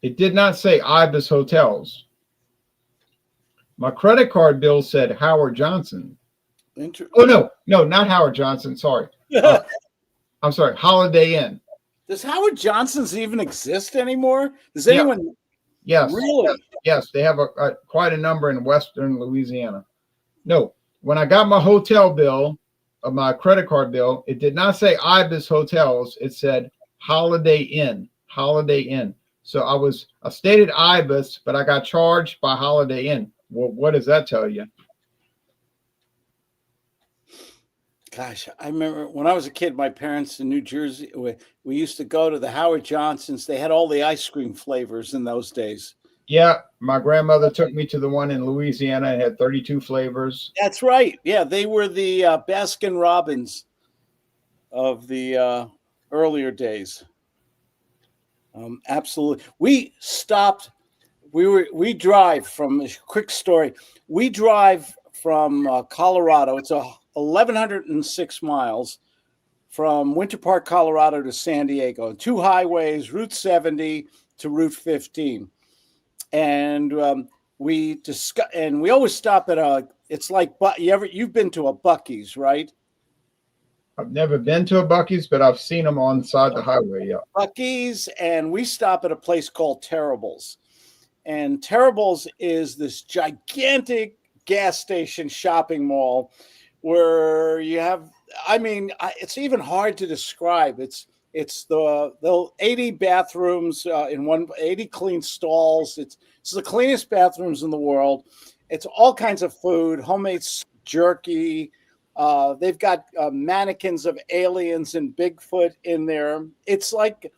S1: it did not say Ibis Hotels. My credit card bill said Howard Johnson. Oh no, not Howard Johnson. Sorry, I'm sorry, Holiday Inn.
S2: Does Howard Johnson's even exist anymore? Does
S1: Yeah.
S2: anyone
S1: Yes,
S2: really?
S1: yes, they have quite a number in Western Louisiana. No, when I got my hotel bill, my credit card bill, it did not say Ibis Hotels. It said Holiday Inn. Holiday Inn. So I stayed at Ibis, but I got charged by Holiday Inn. Well, what does that tell you?
S2: Gosh, I remember when I was a kid, my parents in New Jersey, we used to go to the Howard Johnsons. They had all the ice cream flavors in those days.
S1: Yeah, my grandmother took me to the one in Louisiana. It had 32 flavors.
S2: That's right. Yeah, they were the Baskin Robbins of the earlier days. Absolutely. We stopped. We drive from a quick story. We drive from Colorado. It's 1,106 miles from Winter Park, Colorado to San Diego. Two highways, Route 70 to Route 15. And we always stop at it's like, you've been to a Buc-ee's, right?
S1: I've never been to a Buc-ee's, but I've seen them on side the highway. Yeah.
S2: Buc-ee's, and we stop at a place called Terrible's. And Terrible's is this gigantic gas station shopping mall where you have, it's even hard to describe. It's the 80 bathrooms in 80 clean stalls. It's the cleanest bathrooms in the world. It's all kinds of food, homemade jerky. They've got mannequins of aliens and Bigfoot in there. It's like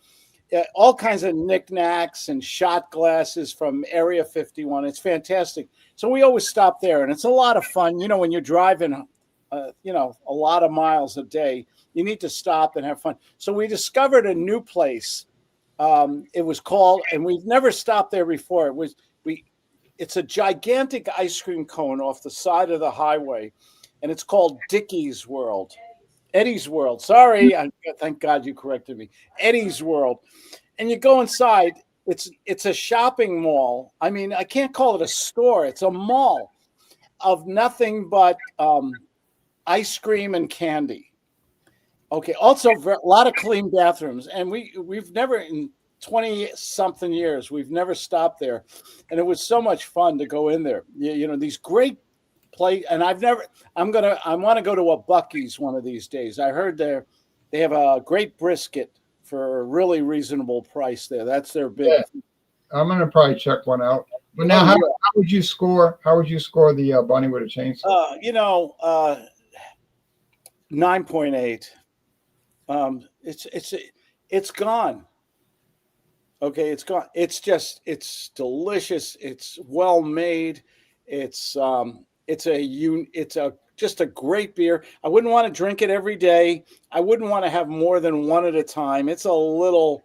S2: all kinds of knickknacks and shot glasses from Area 51. It's fantastic. So we always stop there, and it's a lot of fun. When you're driving, a lot of miles a day, you need to stop and have fun. So we discovered a new place. It was called, and we've never stopped there before. It's a gigantic ice cream cone off the side of the highway, and it's called Dickie's World. Eddie's World. Sorry, thank God you corrected me. Eddie's World. And you go inside, it's a shopping mall. I mean, I can't call it a store. It's a mall of nothing but ice cream and candy. Okay. Also, a lot of clean bathrooms. And we've never, in 20-something years, we've never stopped there. And it was so much fun to go in there. These great and I want to go to a Buc-ee's one of these days. I heard they have a great brisket for a really reasonable price there. That's their big.
S1: Yeah. I'm gonna probably check one out. But now, how would you score? How would you score the bunny with a chainsaw?
S2: 9.8. It's gone. Okay, it's gone. It's delicious. It's well made. It's just a great beer. I wouldn't want to drink it every day. I wouldn't want to have more than one at a time. It's a little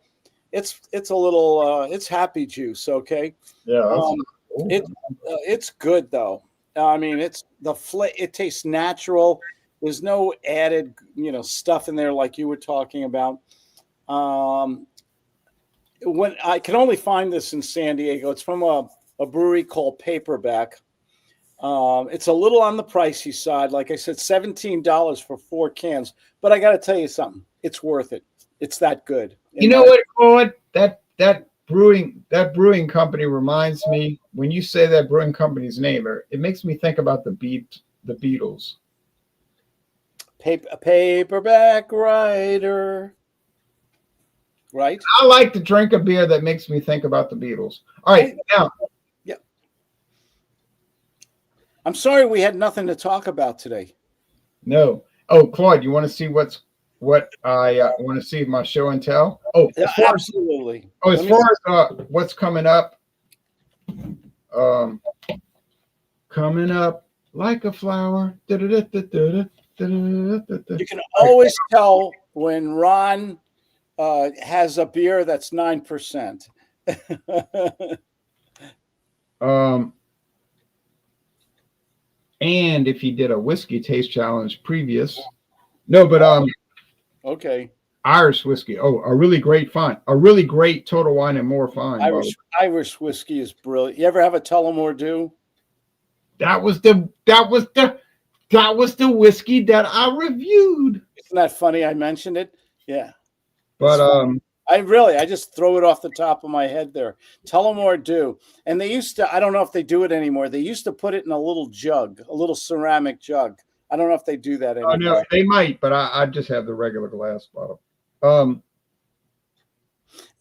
S2: it's a little it's happy juice. Okay,
S1: Yeah, that's
S2: um,
S1: oh,
S2: it it's good though. I mean, it tastes natural. There's no added stuff in there like you were talking about. Um, when I can only find this in San Diego, it's from a brewery called Paperback. It's a little on the pricey side. Like I said, $17 for 4 cans. But I got to tell you something. It's worth it. It's that good.
S1: you know what, Claude? That brewing company reminds me when you say that brewing company's name, it makes me think about the Beatles.
S2: Paperback writer, right?
S1: I like to drink a beer that makes me think about the Beatles. All right, now
S2: Yeah. I'm sorry we had nothing to talk about today.
S1: no. Oh, Claude, you want to see what I want to see my show and tell? Oh,
S2: Yeah, absolutely.
S1: as far as what's coming up, um, coming up like a flower.
S2: You can always tell when Ron has a beer that's 9%.
S1: Um, and if he did a whiskey taste challenge previous, no, but
S2: Okay.
S1: Irish whiskey. Oh, a really great find, a really great Total Wine and More find.
S2: Irish whiskey is brilliant. You ever have a Tullamore Dew?
S1: That was the whiskey that I reviewed.
S2: Isn't that funny? I mentioned it. Yeah.
S1: But
S2: I just throw it off the top of my head there. Tullamore Dew. And they used to, I don't know if they do it anymore. They used to put it in a little jug, a little ceramic jug. I don't know if they do that anymore.
S1: no, they might, but I just have the regular glass bottle.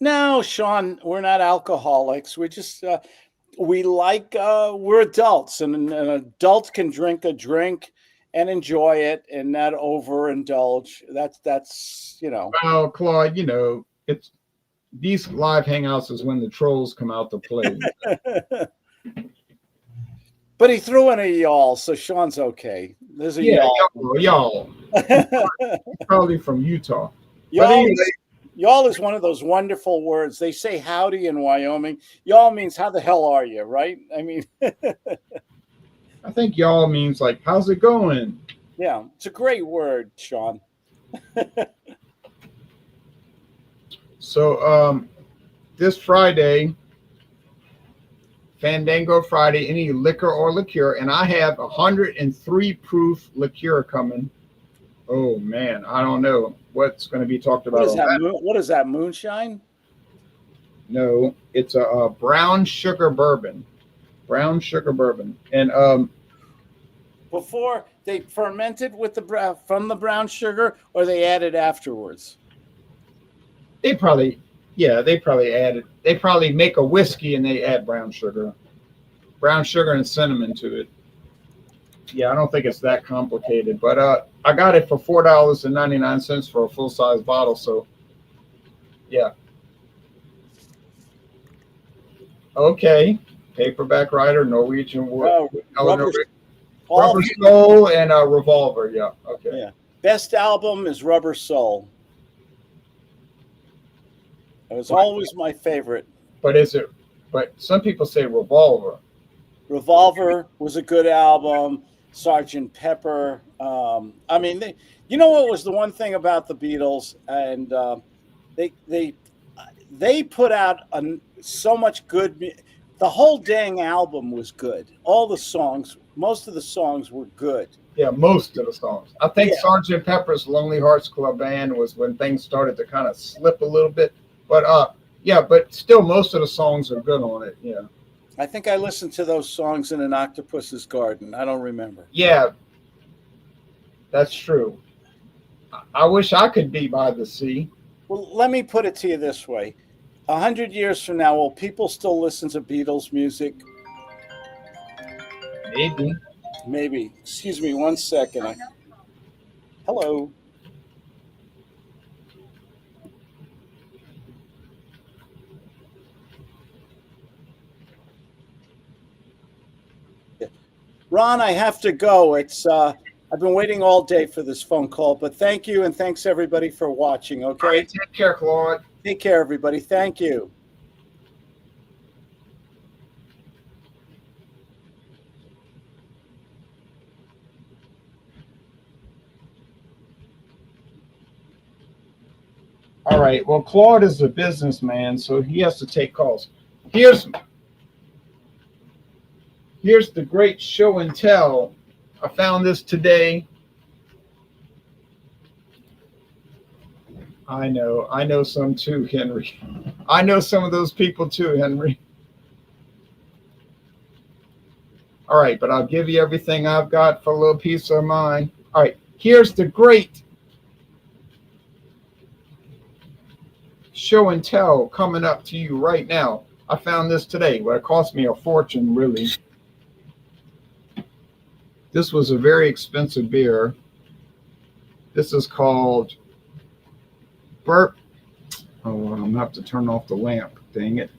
S2: No, Sean, we're not alcoholics. We just we like we're adults, and an adult can drink a drink and enjoy it and not overindulge. That's
S1: Well, Claude, it's these live hangouts is when the trolls come out to play.
S2: But he threw in a y'all, so Sean's okay. There's a
S1: y'all. Probably from Utah.
S2: Y'all,
S1: but anyway,
S2: y'all is one of those wonderful words. They say howdy in Wyoming. Y'all means how the hell are you, right? I mean,
S1: I think y'all means like, how's it going?
S2: Yeah, it's a great word, Sean.
S1: So this Friday, Fandango Friday, any liquor or liqueur, and I have 103 proof liqueur coming. Oh man, I don't know what's going to be talked about.
S2: What is that? Moonshine?
S1: No, it's a brown sugar bourbon. Brown sugar bourbon, and
S2: before they fermented with from the brown sugar, or they added afterwards.
S1: They probably added. They probably make a whiskey and they add brown sugar and cinnamon to it. Yeah, I don't think it's that complicated, but I got it for $4.99 for a full size bottle. So, yeah. Okay, Paperback Writer, Norwegian Wood, Rubber Soul, and Revolver. Yeah. Okay.
S2: Yeah. Best album is Rubber Soul. It was always my favorite.
S1: But some people say Revolver.
S2: Revolver was a good album. Sergeant Pepper. I mean, what was the one thing about the Beatles, and they put out so much good. The whole dang album was good. All the songs, most of the songs were good.
S1: Yeah, most of the songs. I think Sergeant Pepper's Lonely Hearts Club Band was when things started to kind of slip a little bit. But but still most of the songs are good on it. Yeah.
S2: I think I listened to those songs in an octopus's garden. I don't remember.
S1: Yeah. That's true. I wish I could be by the sea.
S2: Well, let me put it to you this way. 100 years from now, will people still listen to Beatles music? Maybe. Excuse me 1 second. Hello. Ron, I have to go. It's I've been waiting all day for this phone call, but thank you, and thanks everybody for watching.
S1: All
S2: Okay,
S1: right, take care, Claude.
S2: take care, everybody. Thank you.
S1: All right. Well, Claude is a businessman, so he has to take calls. Here's the great show and tell. I found this today. I know some too, Henry. I know some of those people too, Henry. All right, but I'll give you everything I've got for a little peace of mind. All right, here's the great show and tell coming up to you right now. I found this today, but it cost me a fortune, really. This was a very expensive beer. This is called Burp. Oh, I'm going to have to turn off the lamp. Dang it.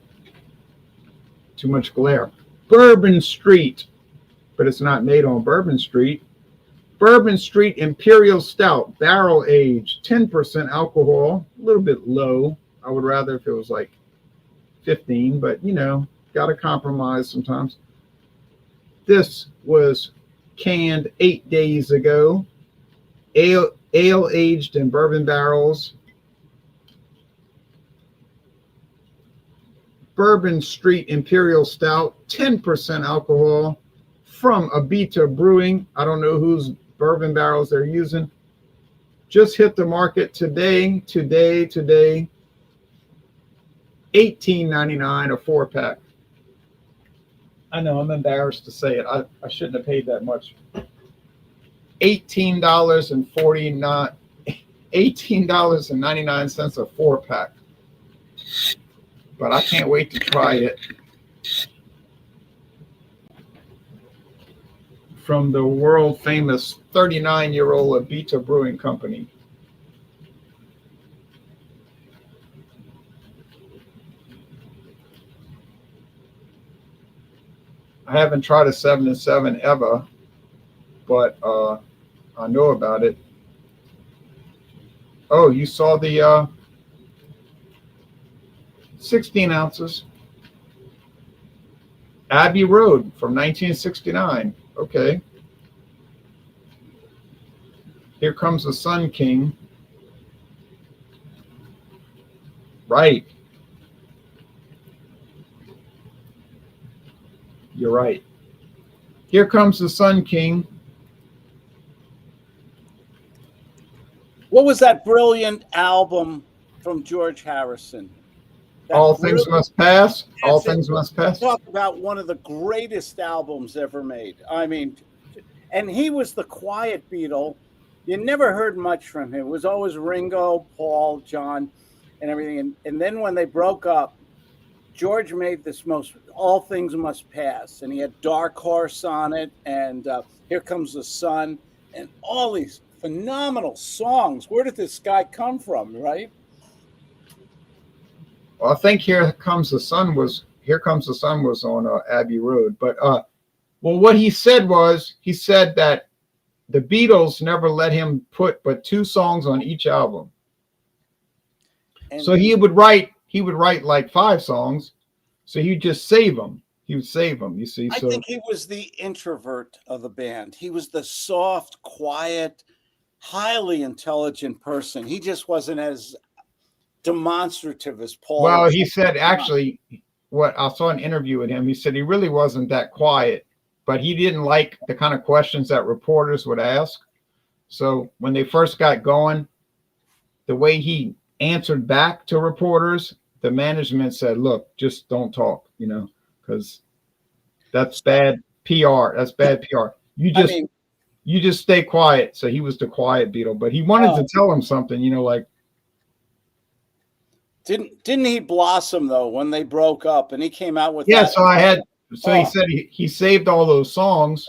S1: Too much glare. Bourbon Street, but it's not made on Bourbon Street. Bourbon Street Imperial Stout, barrel aged, 10% alcohol, a little bit low. I would rather if it was like 15, but got to compromise sometimes. This was canned 8 days ago. Ale aged in bourbon barrels. Bourbon Street Imperial Stout, 10% alcohol from Abita Brewing. I don't know whose bourbon barrels they're using. Just hit the market today. $18.99 a 4-pack. I know, I'm embarrassed to say it. I shouldn't have paid that much. $18.99 a 4-pack. But I can't wait to try it. From the world famous 39-year-old Abita Brewing Company. I haven't tried a 7-7 ever, but I know about it. Oh, you saw the 16 ounces. Abbey Road from 1969. Okay. Here comes the Sun King. Right. You're right. Here comes the Sun King.
S2: What was that brilliant album from George Harrison?
S1: All Things Must Pass. All Things Must Pass.
S2: Talk about one of the greatest albums ever made. I mean, and he was the quiet Beatle. You never heard much from him. It was always Ringo, Paul, John, and everything. And then when they broke up, George made this All Things Must Pass. And he had Dark Horse on it. And Here Comes the Sun. And all these phenomenal songs. Where did this guy come from, right?
S1: Well, I think Here Comes the Sun was on Abbey Road. But what he said that the Beatles never let him put but 2 songs on each album. And so he would write like 5 songs. So he'd just save them. He would save them, you see.
S2: I think he was the introvert of the band. He was the soft, quiet, highly intelligent person. He just wasn't as demonstrative as Paul.
S1: Well, he said actually, I saw an interview with him. He said he really wasn't that quiet, but he didn't like the kind of questions that reporters would ask. So when they first got going, the way he answered back to reporters, the management said, "Look, just don't talk, because that's bad PR. That's bad PR. You just stay quiet." So he was the quiet Beatle, but he wanted to tell him something, like.
S2: Didn't he blossom though when they broke up and he came out with
S1: that? So he said he saved all those songs,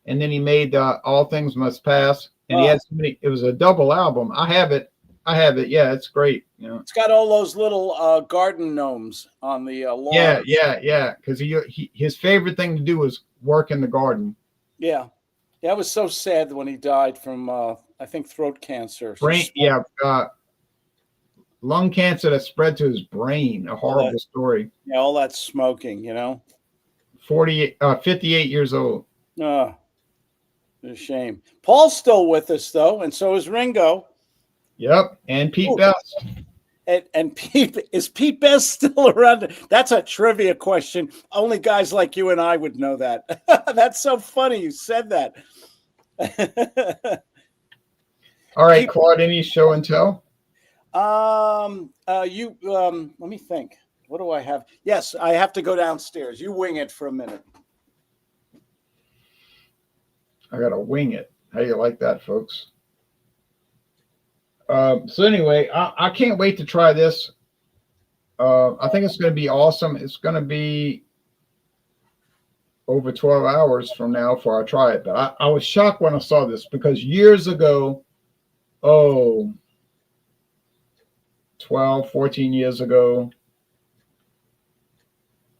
S1: and then he made All Things Must Pass, and he had so many. It was a double album. I have it. Yeah, it's great.
S2: It's got all those little garden gnomes on the lawn.
S1: Yeah. Because his favorite thing to do was work in the garden.
S2: Yeah. Yeah, I was so sad when he died from, I think, throat cancer.
S1: Brain, yeah, lung cancer that spread to his brain. A
S2: All that,
S1: horrible story.
S2: yeah, all that smoking,
S1: 58 years old.
S2: Oh, a shame. Paul's still with us though, and so is Ringo.
S1: Yep, and Pete
S2: Ooh.
S1: Best.
S2: And Pete, is Pete Best still around? That's a trivia question. Only guys like you and I would know that. That's so funny you said that.
S1: All right,
S2: Pete,
S1: Claude, any show and tell?
S2: let me think. What do I have? Yes, I have to go downstairs. You wing it for a minute.
S1: I gotta wing it. How you like that, folks? So anyway, I can't wait to try this. I think it's going to be awesome. It's going to be over 12 hours from now before I try it. But I was shocked when I saw this because years ago, 12, 14 years ago,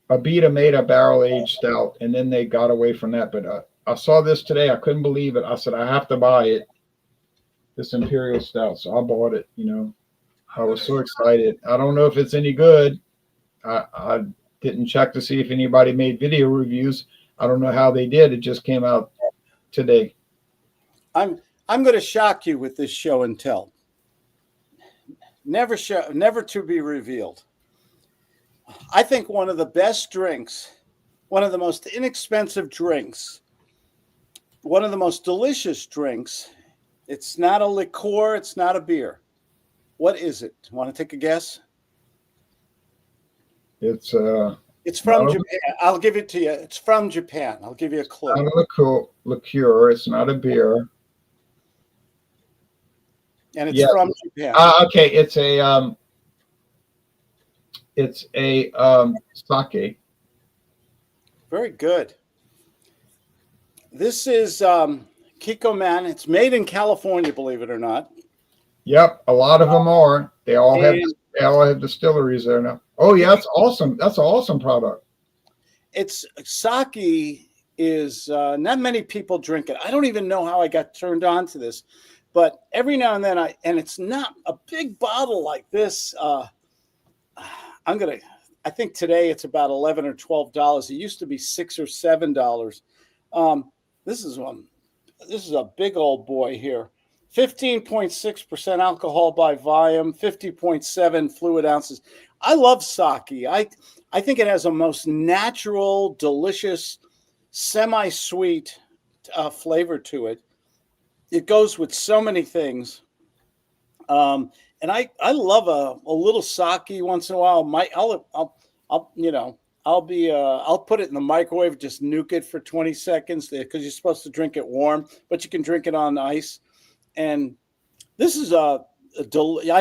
S1: Abita made a barrel-aged stout, and then they got away from that. But I saw this today. I couldn't believe it. I said, I have to buy it, this Imperial Stout. So I bought it, I was so excited. I don't know if it's any good. I didn't check to see if anybody made video reviews. I don't know how they did. It just came out today.
S2: I'm going to shock you with this show and tell. Never to be revealed. I think one of the best drinks, one of the most inexpensive drinks, one of the most delicious drinks. It's not a liqueur. It's not a beer. What is it? Want to take a guess?
S1: It's
S2: from Japan. I'll give it to you. It's from Japan. I'll give you a clue.
S1: Not a liqueur. It's not a beer.
S2: And it's from Japan.
S1: Okay, it's a sake.
S2: Very good. This is Kikkoman. It's made in California, believe it or not.
S1: Yep, a lot of them are. They all have distilleries there now. Oh yeah, that's awesome. That's an awesome product.
S2: It's sake is not many people drink it. I don't even know how I got turned on to this, but every now and then and it's not a big bottle like this. I think today it's about $11 or $12. It used to be $6 or $7. This is a big old boy here. 15.6% alcohol by volume, 50.7 fluid ounces. I love sake. I think it has a most natural, delicious, semi-sweet flavor to it. It goes with so many things. And I love a little sake once in a while. I'll put it in the microwave, just nuke it for 20 seconds because you're supposed to drink it warm, but you can drink it on ice. And this is I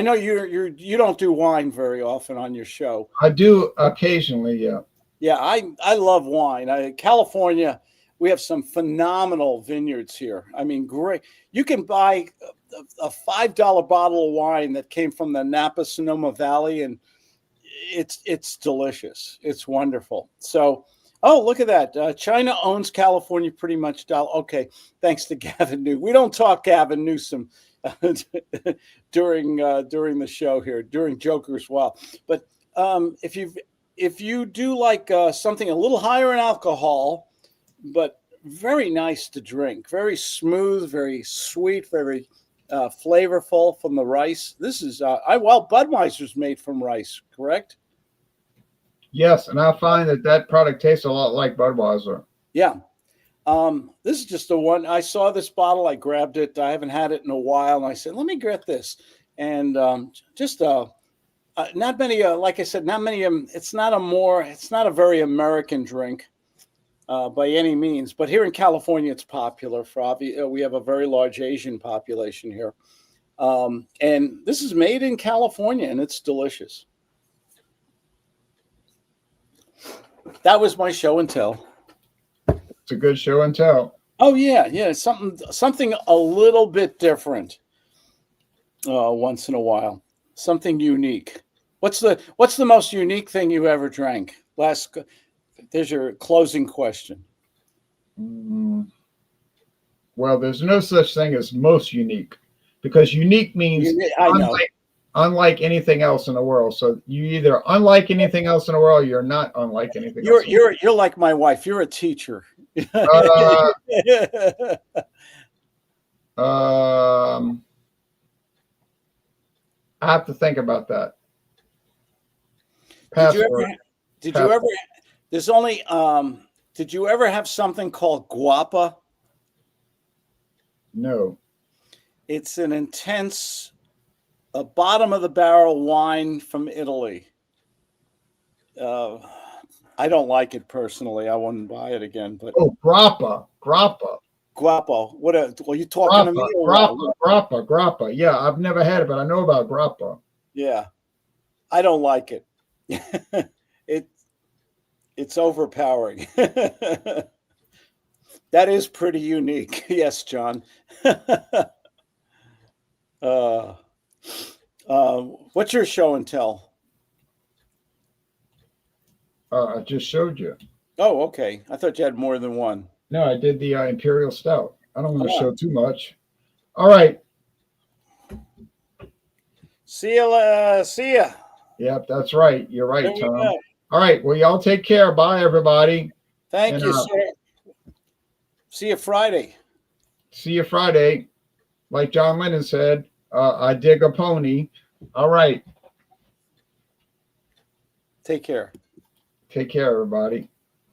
S2: know you don't do wine very often on your show.
S1: I do occasionally, yeah.
S2: Yeah, I love wine. California, we have some phenomenal vineyards here. I mean, great. You can buy a $5 bottle of wine that came from the Napa Sonoma Valley, and it's delicious. It's wonderful. So, look at that. China owns California pretty much. Okay, thanks to Gavin Newsom. We don't talk Gavin Newsom during the show here, during Joker's Wild. But if you do like something a little higher in alcohol, but very nice to drink, very smooth, very sweet, very flavorful from the rice. This is Budweiser's made from rice, correct?
S1: Yes, and I find that product tastes a lot like Budweiser.
S2: Yeah. This is just the one. I saw this bottle. I grabbed it. I haven't had it in a while. And I said, let me get this. And not many, like I said, not many. It's not a very American drink by any means. But here in California, it's popular. We have a very large Asian population here. And this is made in California, and it's delicious. That was my show and tell.
S1: It's a good show and tell.
S2: Oh yeah, something a little bit different. Once in a while, something unique. What's the most unique thing you ever drank? There's your closing question.
S1: Well, there's no such thing as most unique, because unique means
S2: I know.
S1: unlike anything else in the world. So you either unlike anything else in the world, you're not unlike anything else.
S2: You're like my wife. You're a teacher.
S1: Uh, I have to think about that. Password.
S2: Did you ever there's only did you ever have something called guapa?
S1: No.
S2: It's an intense a bottom of the barrel wine from Italy. I don't like it personally. I wouldn't buy it again. But
S1: Oh, grappa.
S2: guapo. Well, you talking to me?
S1: Grappa. Yeah, I've never had it, but I know about grappa.
S2: Yeah, I don't like it. It's overpowering. That is pretty unique. Yes, John. What's your show and tell?
S1: I just showed you.
S2: Oh, okay. I thought you had more than one.
S1: No, I did the Imperial Stout. I don't want to
S2: Oh.
S1: show too much. All right.
S2: See ya.
S1: Yep, that's right. You're right,
S2: There we
S1: Tom.
S2: go.
S1: All right. Well, y'all take care. Bye, everybody.
S2: Thank
S1: And,
S2: you, sir. See you Friday.
S1: See you Friday. Like John Lennon said, I dig a pony. All right.
S2: Take care.
S1: Take care, everybody.